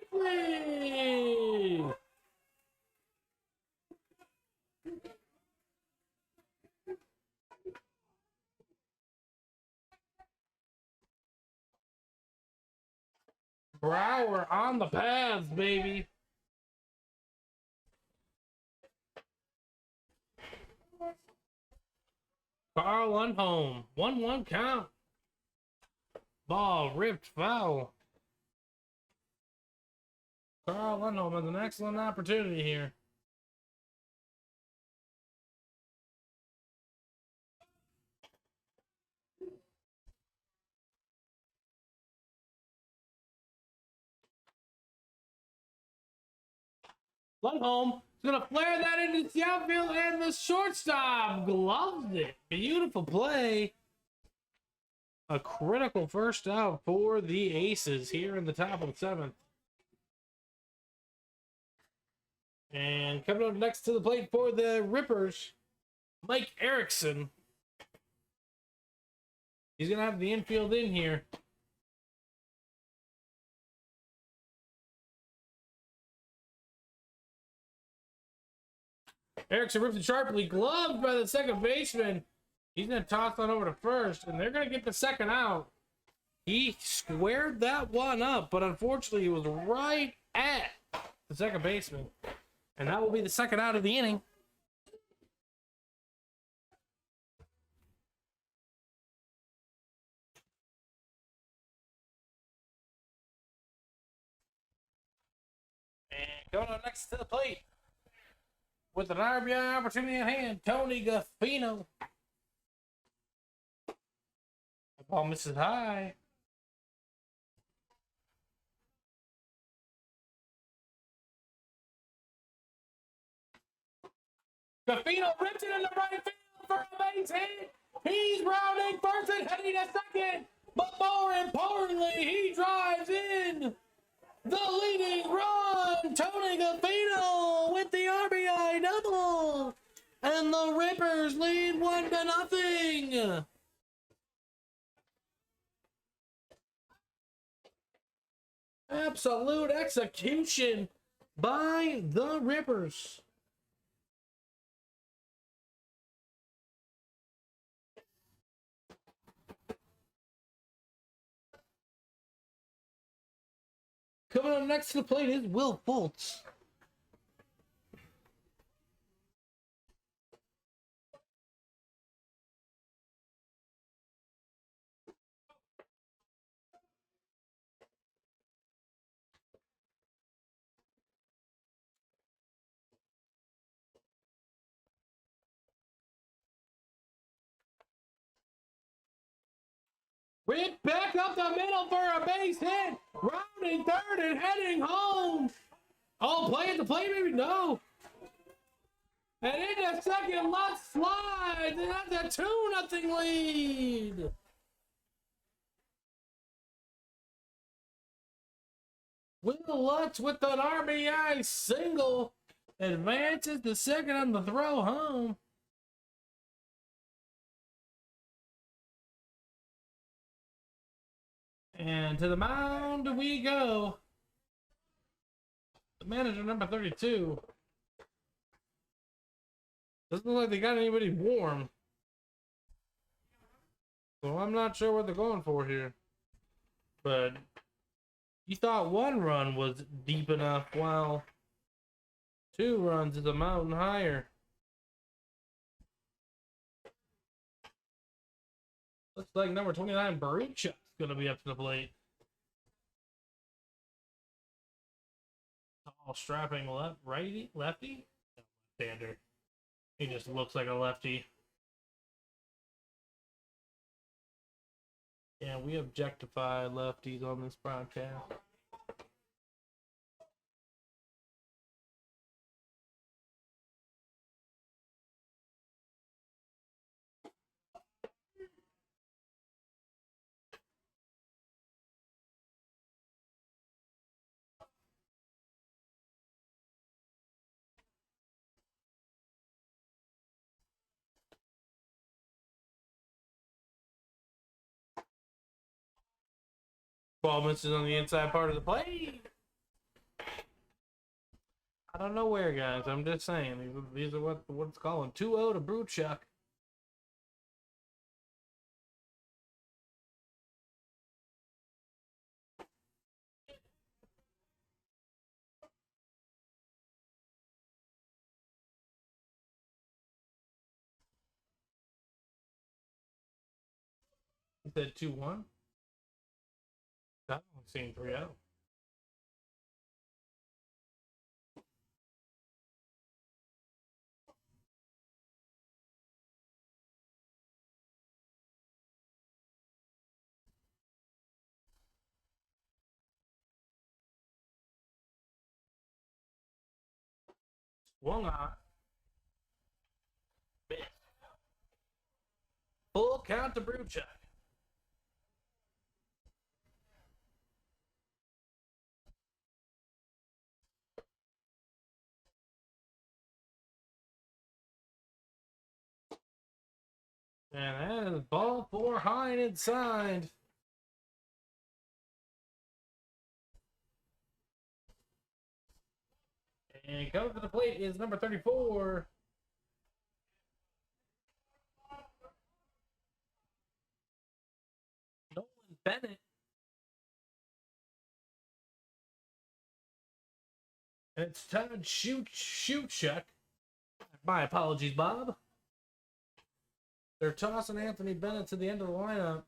Brower on the paths, baby. Carl Lundholm, 1-1 count. Ball ripped foul. Carl Lundholm has an excellent opportunity here. Lundholm is going to flare that into the outfield, and the shortstop gloves it. Beautiful play. A critical first out for the Aces here in the top of the 7th. And coming up next to the plate for the Rippers, Mike Erickson. He's going to have the infield in here. Erickson rips it sharply, gloved by the second baseman. He's going to toss on over to first, and they're going to get the second out. He squared that one up, but unfortunately, it was right at the second baseman. And that will be the second out of the inning. And going on next to the plate, with an RBI opportunity at hand, Tony Gaffino. The ball misses high. Gaffino rips it in the right field for a base hit. He's rounding first and heading to second. But more importantly, he drives in the leading run. Tony Gaffino with the RBI double. And the Rippers lead 1-0. Absolute execution by the Rippers. Coming up next to the plate is Will Fultz. Rip back up the middle for a base hit. Rounding third and heading home. Oh, play at the plate, maybe? No. And into second, Lutz slides. And that's a 2-0 lead. Will Lutz with an RBI single advances the second on the throw home. And to the mound we go. The manager, number 32. Doesn't look like they got anybody warm. So I'm not sure what they're going for here. But you thought 1 run was deep enough. Well, 2 runs is a mountain higher. Looks like number 29, Baruch's going to be up to the plate. Tall, strapping lefty? Left-hander. He just looks like a lefty. Yeah, we objectify lefties on this broadcast. Ball misses on the inside part of the plate. I don't know where, guys. I'm just saying. These are what's calling 2-0 to Baruch. He said 2-1. I've only seen 3-0. Swung on. Full count to Baruch. And that is ball 4 high and inside. And coming to the plate is number 34. Nolan Bennett. And it's Todd Shoot. My apologies, Bob. They're tossing Anthony Bennett to the end of the lineup.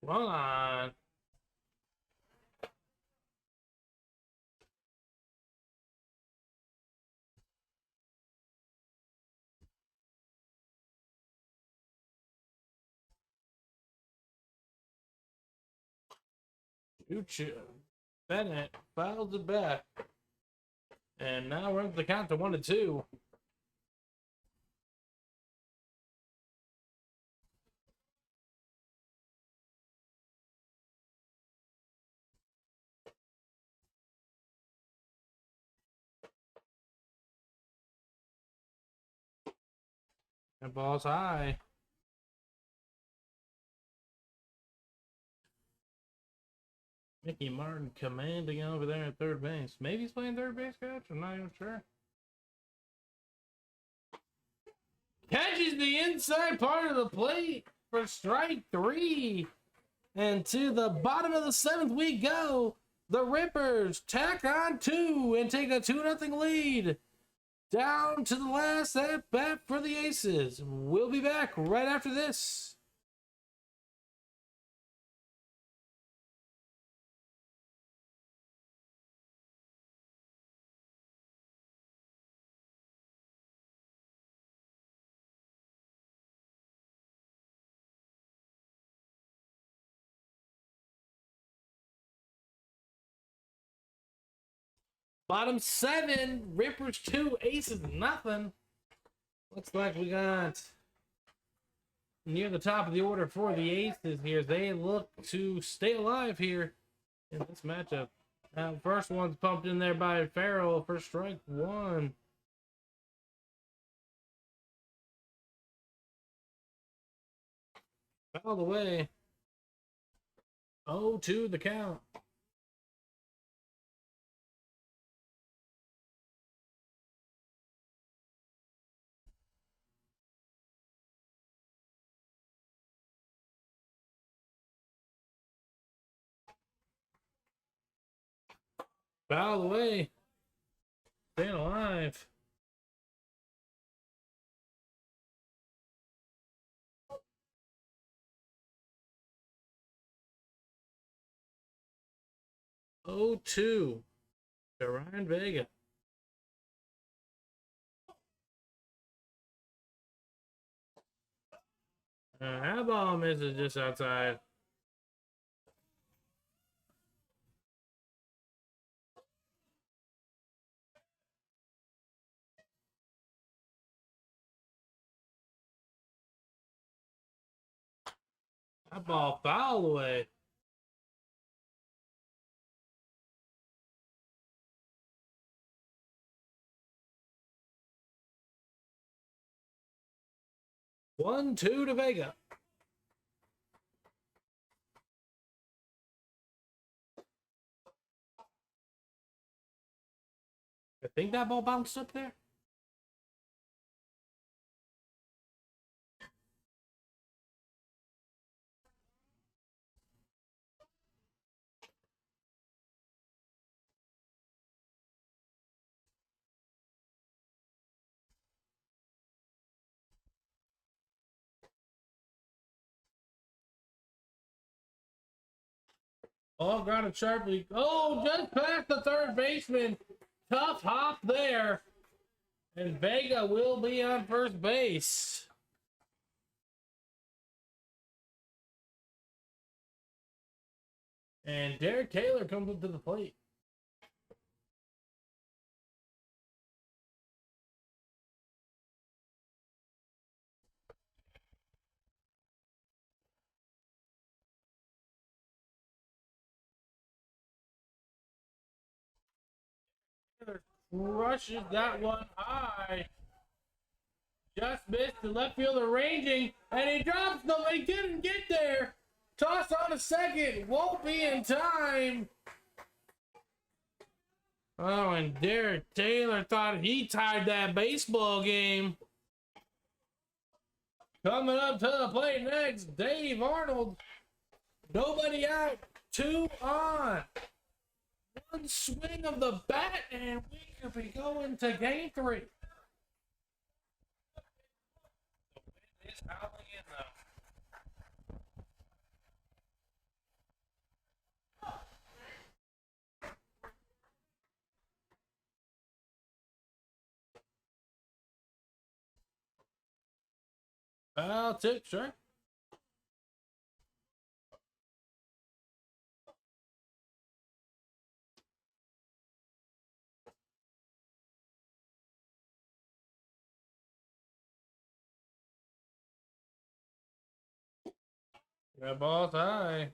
Run on. Bennett fouls it back. And now we're up the count to 1-2. And ball's high. Mickey Martin commanding over there at third base. Maybe he's playing third base, coach? I'm not even sure. Catches the inside part of the plate for strike 3. And to the bottom of the 7th we go. The Rippers tack on 2 and take a 2-0 lead. Down to the last at bat for the Aces. We'll be back right after this. Bottom 7, Rippers 2, Aces nothing. Looks like we got near the top of the order for the Aces here. They look to stay alive here in this matchup. First one's pumped in there by Farrell for strike one. Fouled away. 0-2 the count. Fouled away. Staying alive. Oh, 2 to Ryan Vega. That ball misses just outside. That ball fouled away. One, 2 to Vega. I think that ball bounced up there. Ball grounded sharply. Oh, just past the third baseman. Tough hop there. And Vega will be on first base. And Derek Taylor comes up to the plate. Taylor crushes that one high. Just missed the left fielder ranging, and he drops them. He didn't get there. Toss on a second. Won't be in time. Oh, and Derek Taylor thought he tied that baseball game. Coming up to the plate next, Dave Arnold. Nobody out. 2 on. One swing of the bat, and we could be going to game 3. The wind is howling in, though. I'll tip, sure. That ball's high.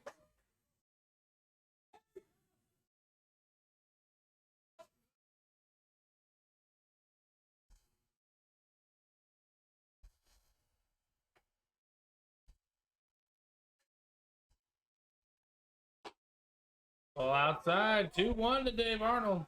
Ball outside. 2-1 to Dave Arnold.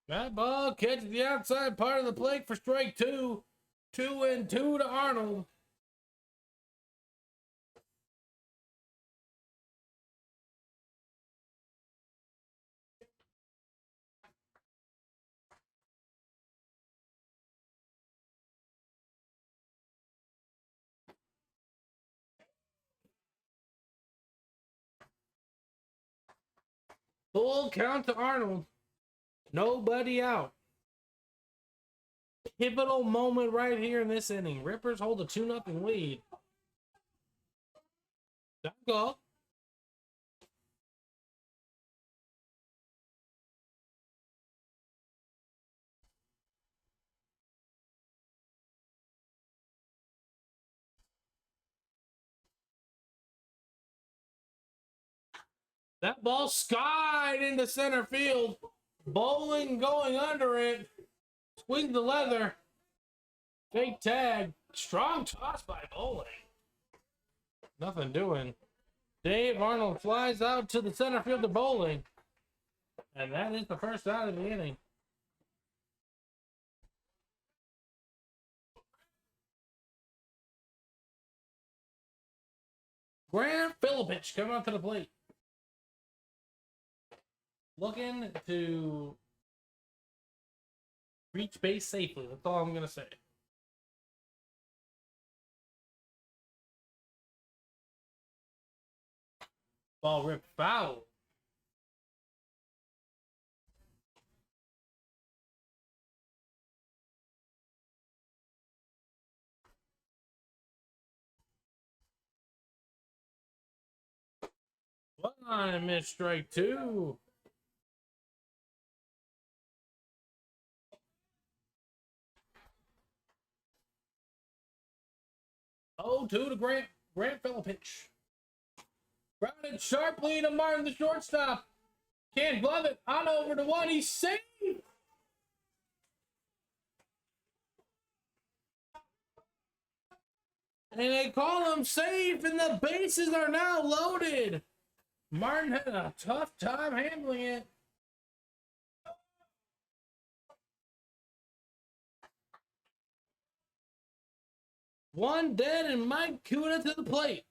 That ball catches the outside part of the plate for strike 2. 2-2 to Arnold. Full count to Arnold. Nobody out. Pivotal moment right here in this inning. Rippers hold a 2-0 lead. That go. That ball skied into center field. Bowling going under it. Squeeze the leather. Fake tag. Strong toss by Bowling. Nothing doing. Dave Arnold flies out to the center field to Bowling. And that is the first out of the inning. Grant Philippich coming up to the plate. Looking to reach base safely. That's all I'm going to say. Ball ripped foul. One and miss, strike two. Oh, 2 to Grant Philippich. Grounded sharply to Martin, the shortstop. Can't glove it. On over to one. He's safe. And they call him safe, and the bases are now loaded. Martin had a tough time handling it. One dead, and Mike Cuda to the plate.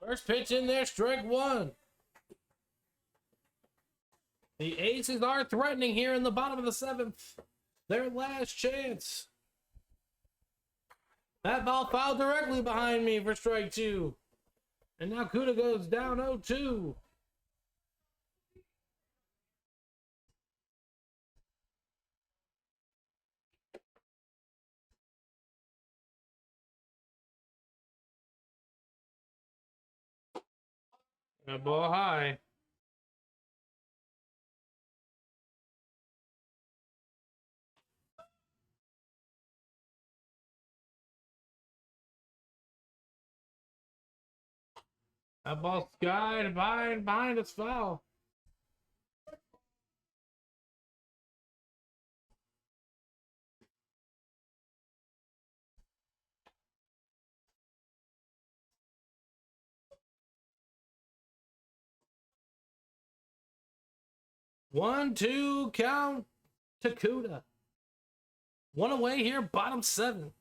First pitch in there, strike one. The Aces are threatening here in the bottom of the 7th. Their last chance. That ball fouled directly behind me for strike two. And now Cuda goes down 0-2. That ball high. That ball skied behind its foul. One, two, count to Cuda. One away here, bottom 7.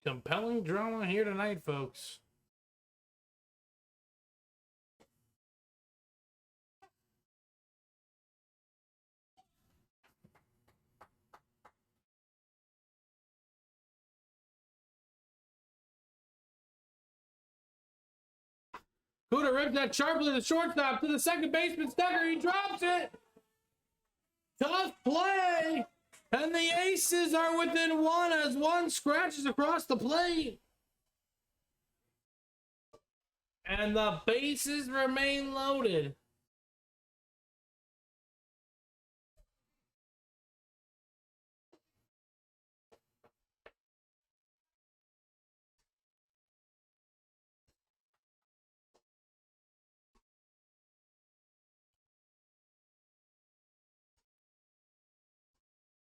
Compelling drama here tonight, folks. Cuda rips that sharply to the shortstop to the second baseman. Stecker, he drops it. Tough play. And the Aces are within one as one scratches across the plate. And the bases remain loaded.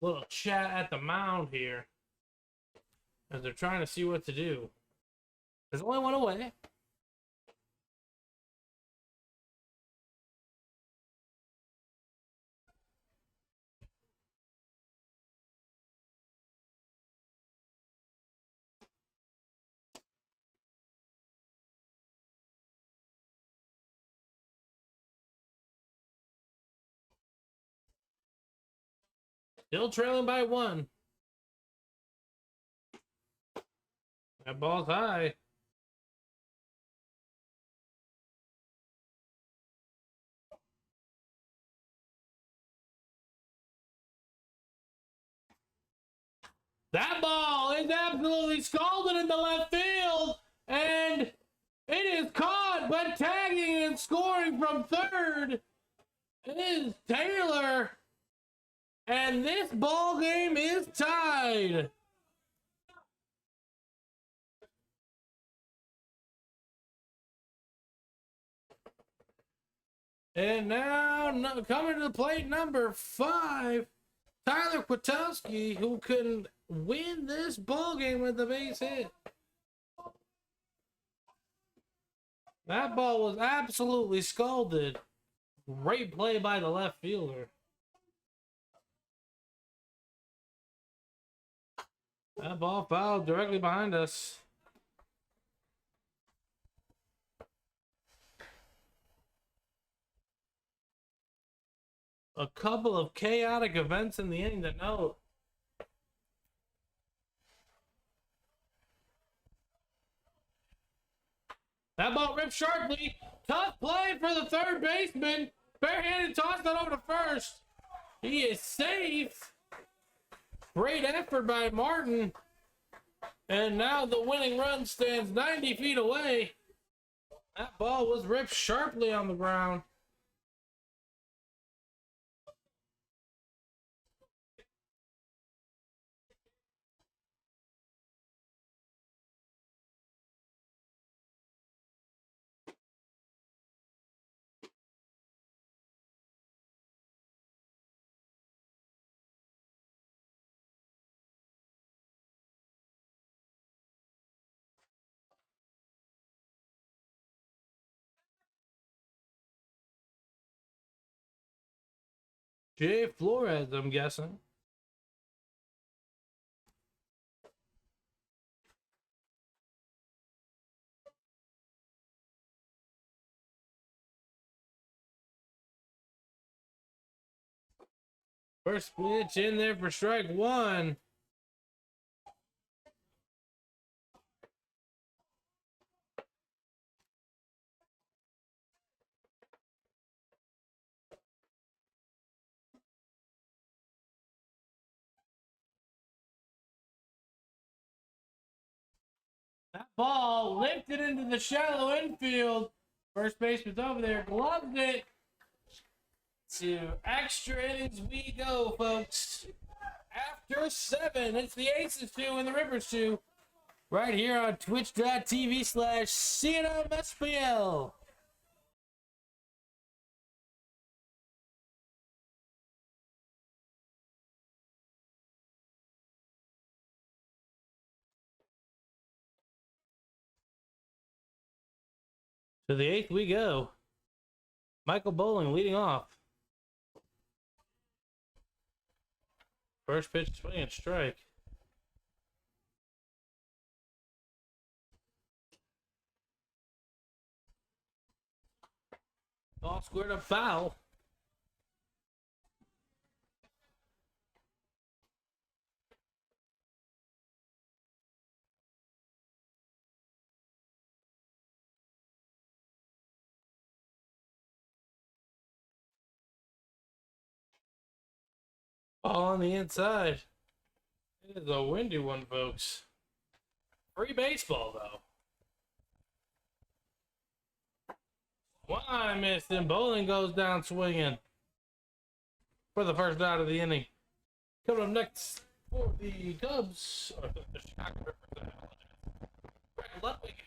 Little chat at the mound here as they're trying to see what to do. There's only one away. Still trailing by 1. That ball's high. That ball is absolutely scalded into left field, and it is caught, but tagging and scoring from third is Taylor, and this ball game is tied. And now coming to the plate, number 5, Tyler Potoski, who can win this ball game with the base hit. That ball was absolutely scalded. Great play by the left fielder. That ball fouled directly behind us. A couple of chaotic events in the inning to note. That ball ripped sharply. Tough play for the third baseman. Barehanded toss that over to first. He is safe. Great effort by Martin. And now the winning run stands 90 feet away. That ball was ripped sharply on the ground. Jay Flores, I'm guessing. First pitch in there for strike 1. That ball lifted into the shallow infield. First baseman's over there, gloved it. To extra innings we go, folks. After 7, it's the Aces 2 and the Rippers 2. Right here on twitch.tv/CNMSBL. To the 8th we go. Michael Bowling leading off. First pitch, swing and strike. Ball squared up foul. Ball on the inside. It is a windy one, folks. Free baseball, though. One I missed, and Bowling goes down swinging for the first out of the inning. Coming up next for the Cubs, or the Chicago Rippers, Greg Ludwig.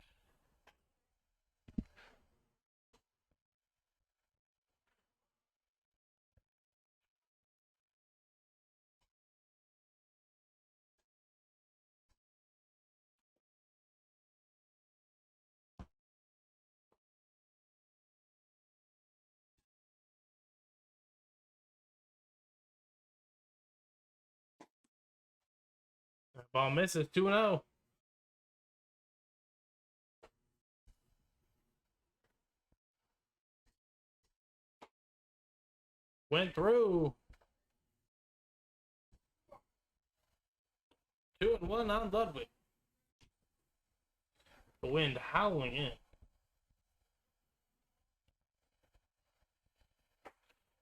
Ball misses, 2-0. Went through. 2-1 on Ludwig. The wind howling in.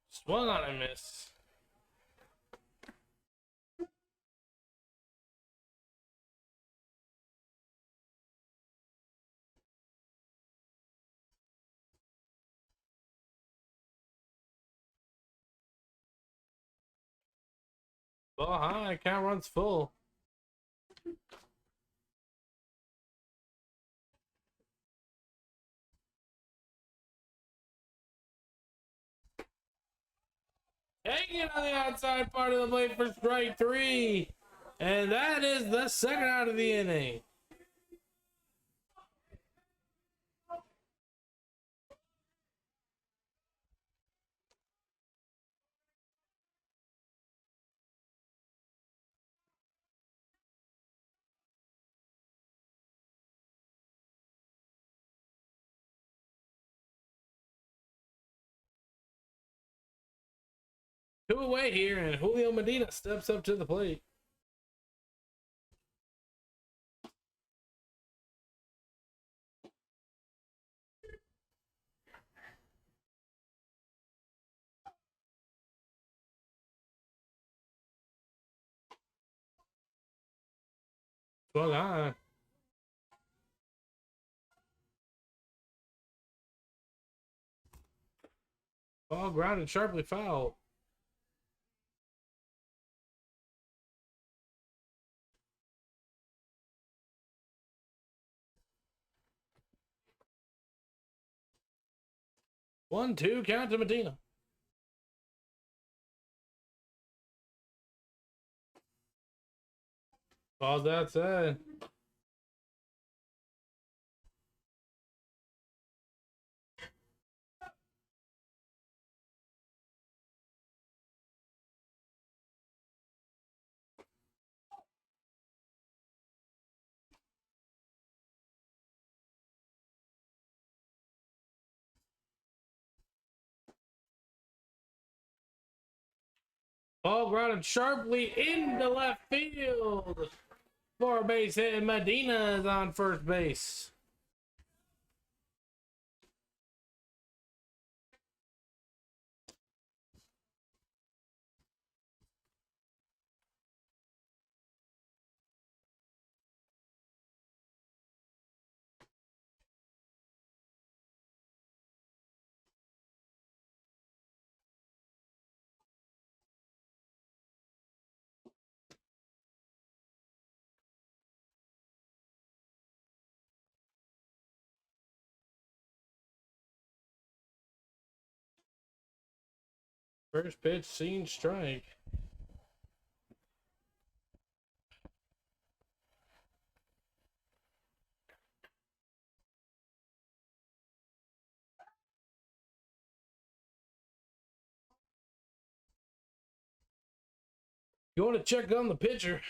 Swung on and miss. Ball high, count runs full. Hanging on the outside part of the plate for strike 3. And that is the second out of the inning. Two away here, and Julio Medina steps up to the plate. Swung on. Ball grounded sharply foul. One, two, count to Medina. Ball's outside. Ball grounded sharply into left field. For a base hit, and Medina is on first base. First pitch, seen strike. You want to check on the pitcher?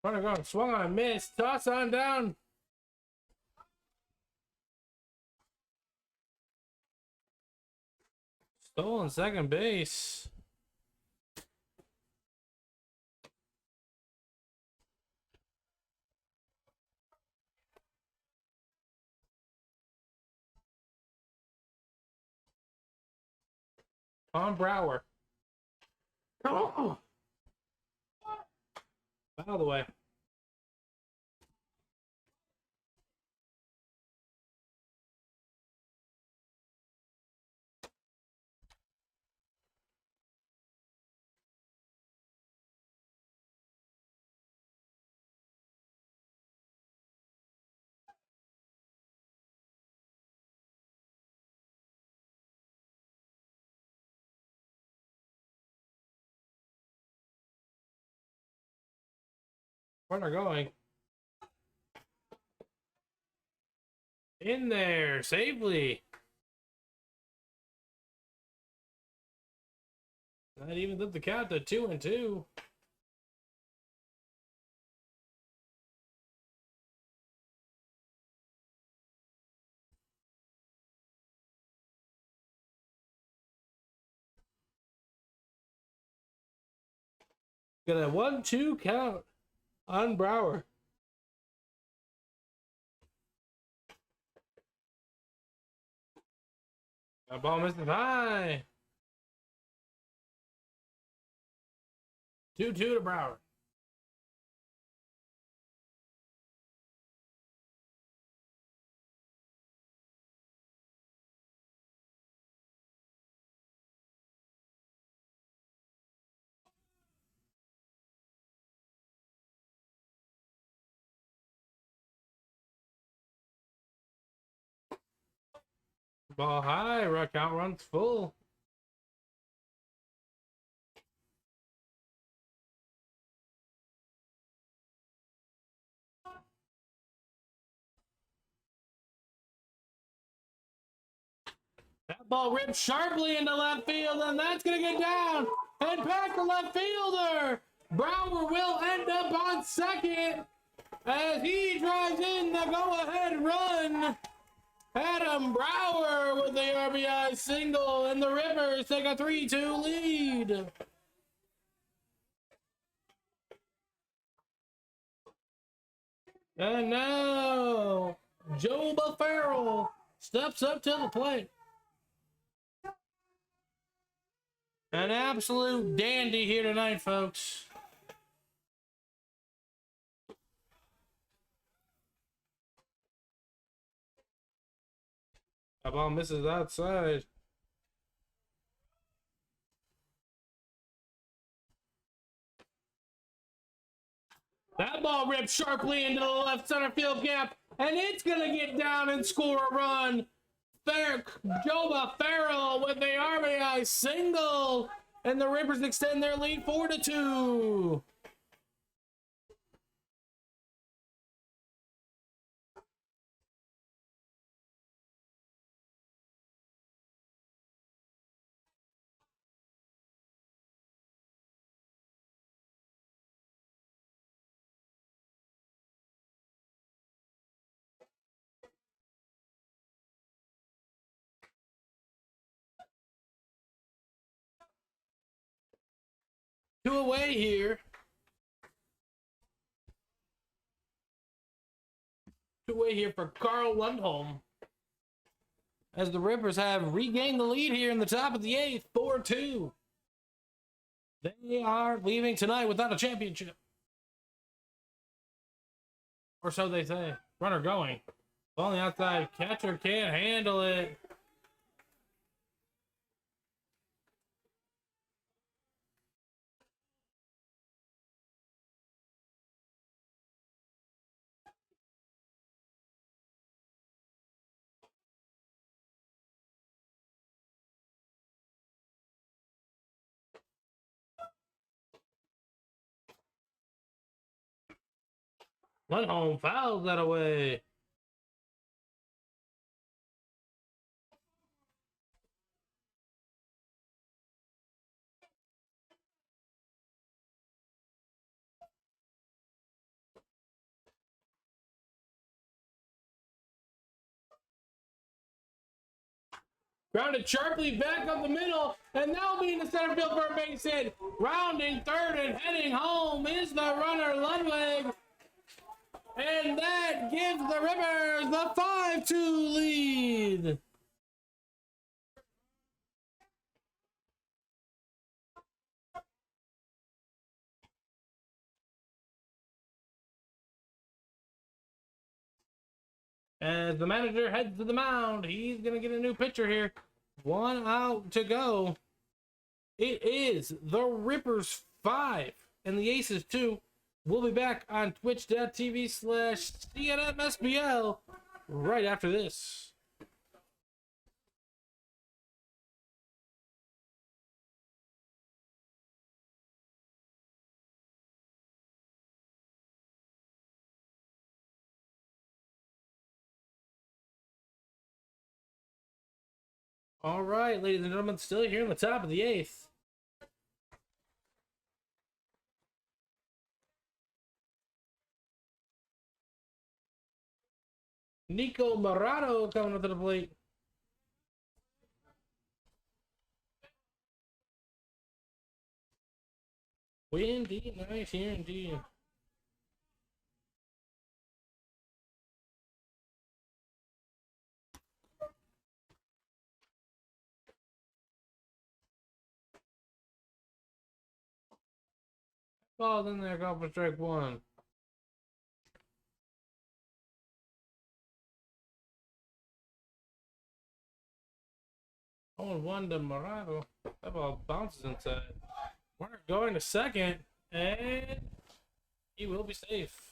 Runner going, swung on, miss, toss on down. Stolen second base. Tom Brower. Oh. Out of the way. Runner going. In there, safely. That even did the count to 2-2. Got a 1-2 count on Brower. That ball misses high. 2-2 to Brower. Ball high, ruck out runs full. That ball ripped sharply into left field, and that's going to get down and past the left fielder. Brower will end up on second as he drives in the go-ahead run. Adam Brower with the RBI single, and the Rippers take a 3-2 lead. And now, Joe Farrell steps up to the plate. An absolute dandy here tonight, folks. That ball misses outside. That ball ripped sharply into the left center field gap, and it's going to get down and score a run. Joba Farrell with the RBI single, and the Rippers extend their lead 4-2. Two away here. Two away here for Carl Lundholm, as the Rippers have regained the lead here in the top of the eighth, 4-2. They are leaving tonight without a championship. Or so they say. Runner going. On the outside, catcher can't handle it. Lundholm fouls that away. Grounded sharply back up the middle, and now being the center field for a base hit. Rounding third and heading home is the runner Ludwig. And that gives the Rippers the 5-2 lead. As the manager heads to the mound, he's going to get a new pitcher here. 1 out to go. It is the Rippers 5 and the Aces 2. We'll be back on twitch.tv/CNMSBL right after this. All right, ladies and gentlemen, still here in the top of the 8th. Nico Morado coming up to the plate. Windy night here indeed. Ball's in there, call for strike 1. Oh, 1 to Morado. That ball bounces inside. We're going to second, and he will be safe.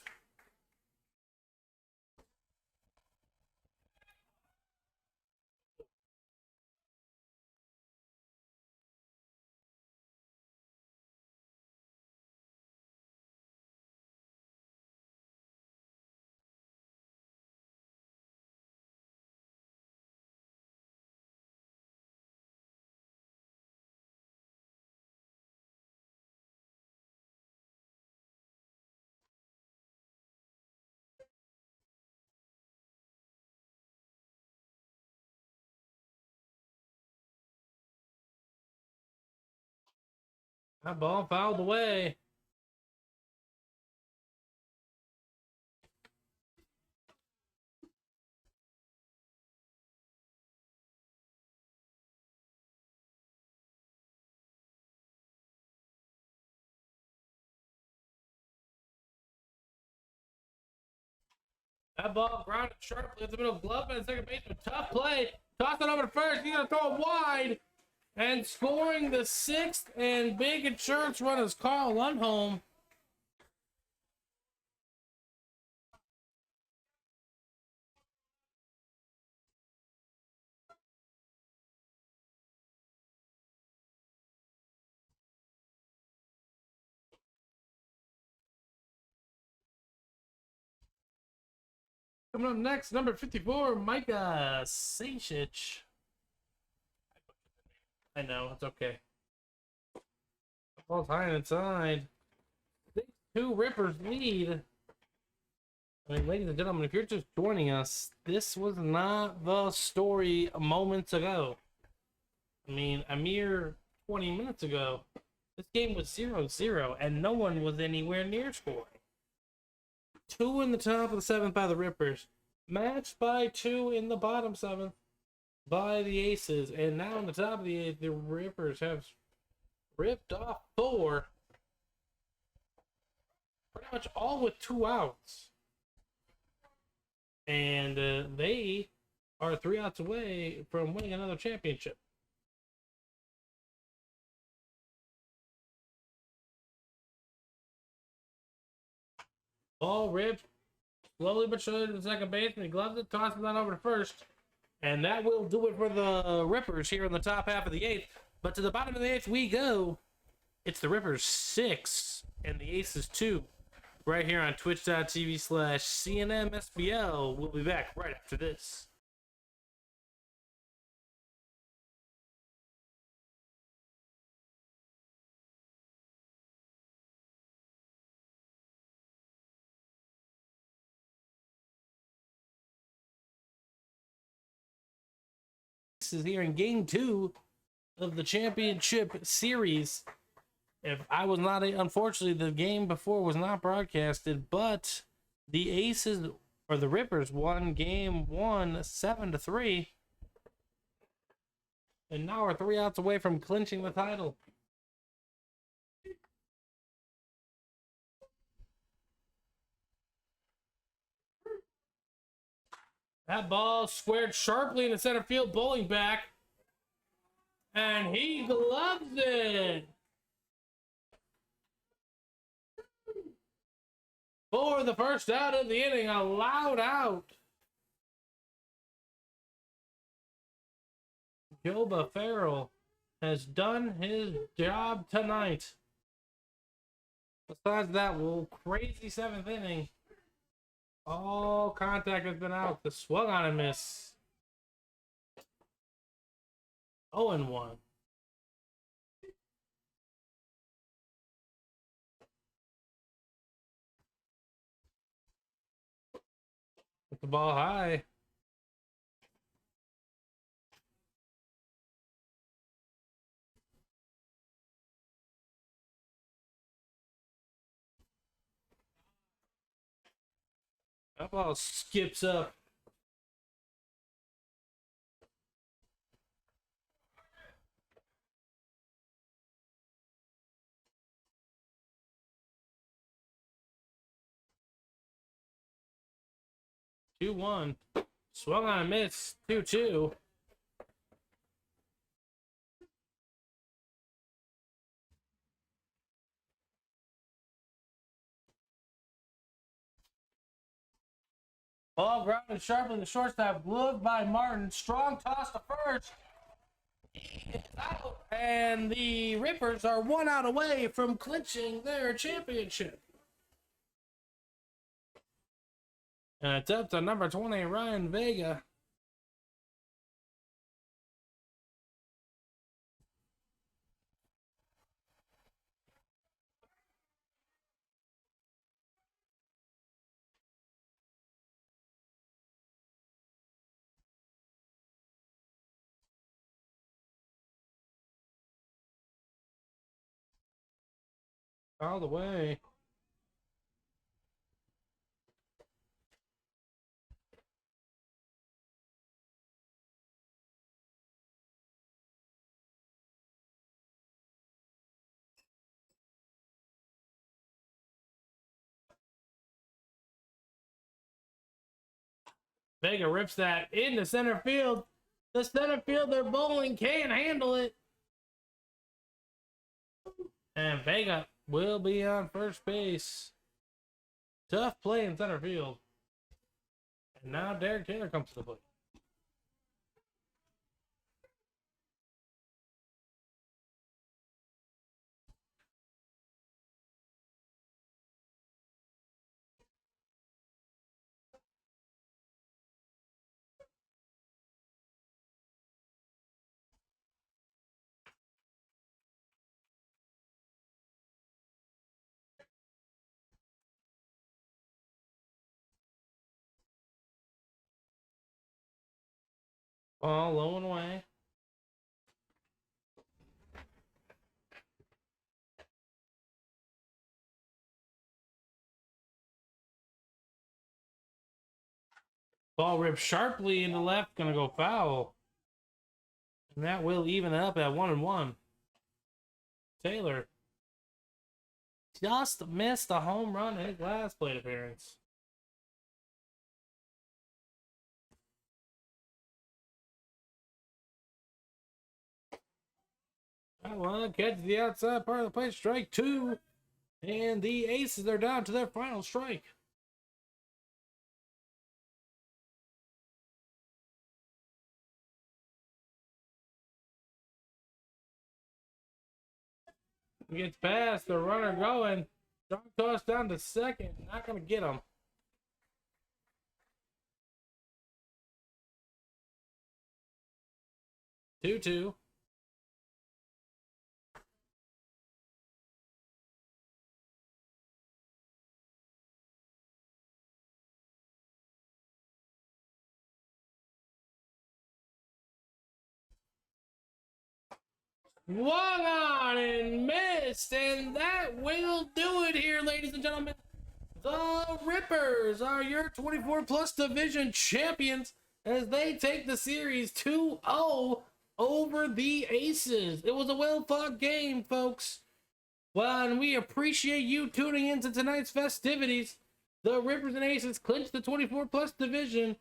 That ball fouled away. That ball grounded sharply at the middle of the glove and second baseman. Tough play. Toss it over to first. He's going to throw it wide. And scoring the 6th and big insurance run is Carl Lundholm. Coming up next, number 54, Micah Sasic. I know, it's okay. Ball's high and inside. 2IRippers lead. I mean, ladies and gentlemen, if you're just joining us, this was not the story moments ago. I mean, a mere 20 minutes ago, this game was 0-0, and no one was anywhere near scoring. 2 in the top of the 7th by the Rippers, matched by 2 in the bottom 7th by the Aces, and now in the top of the 8th, the Rippers have ripped off 4, pretty much all with 2 outs. And they are 3 outs away from winning another championship. Ball ripped slowly but surely to the second baseman. He gloves it, tosses it on over to first. And that will do it for the Rippers here in the top half of the 8th. But to the bottom of the 8th we go. It's the Rippers 6 and the Aces 2. Right here on twitch.tv/CNMSBL. We'll be back right after this. This is here in game 2 of the championship series. If I was not, unfortunately, the game before was not broadcasted, but the Aces, or the Rippers, won game 1 7-3. And now we're 3 outs away from clinching the title. That ball squared sharply into center field, bowling back. And he gloves it. For the first out of the inning, a loud out. Joba Farrell has done his job tonight. Besides that, crazy 7th inning. All contact has been out. The swung on and miss. 0-1. Put the ball high. That ball skips up. Two one. Swung on a miss. 2-2. Ball grounded sharply in the shortstop. Gloved by Martin. Strong toss to first. Out. And the Rippers are 1 out away from clinching their championship. And it's up to number 20, Ryan Vega. All the way. Vega rips that into center field. The center fielder bowling can't handle it. And Vega will be on first base. Tough play in center field. And now Derek Taylor comes to the plate. Ball low and away. Ball ripped sharply into left, gonna go foul. And that will even up at 1-1. Taylor just missed a home run in his last plate appearance. That one catches the outside part of the plate, strike 2. And the Aces are down to their final strike. Gets past the runner going. Strong toss down to second. Not going to get him. Two. Swung on and missed, and that will do it here, ladies and gentlemen. The Rippers are your 24-plus division champions as they take the series 2-0 over the Aces. It was a well-fought game, folks. Well, and we appreciate you tuning into tonight's festivities. The Rippers and Aces clinched the 24-plus division.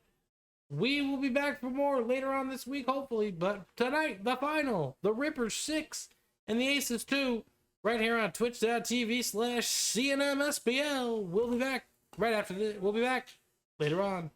We will be back for more later on this week, hopefully. But tonight, the final. The Rippers 6 and the Aces 2. Right here on twitch.tv/CNMSBL. We'll be back right after this. We'll be back later on.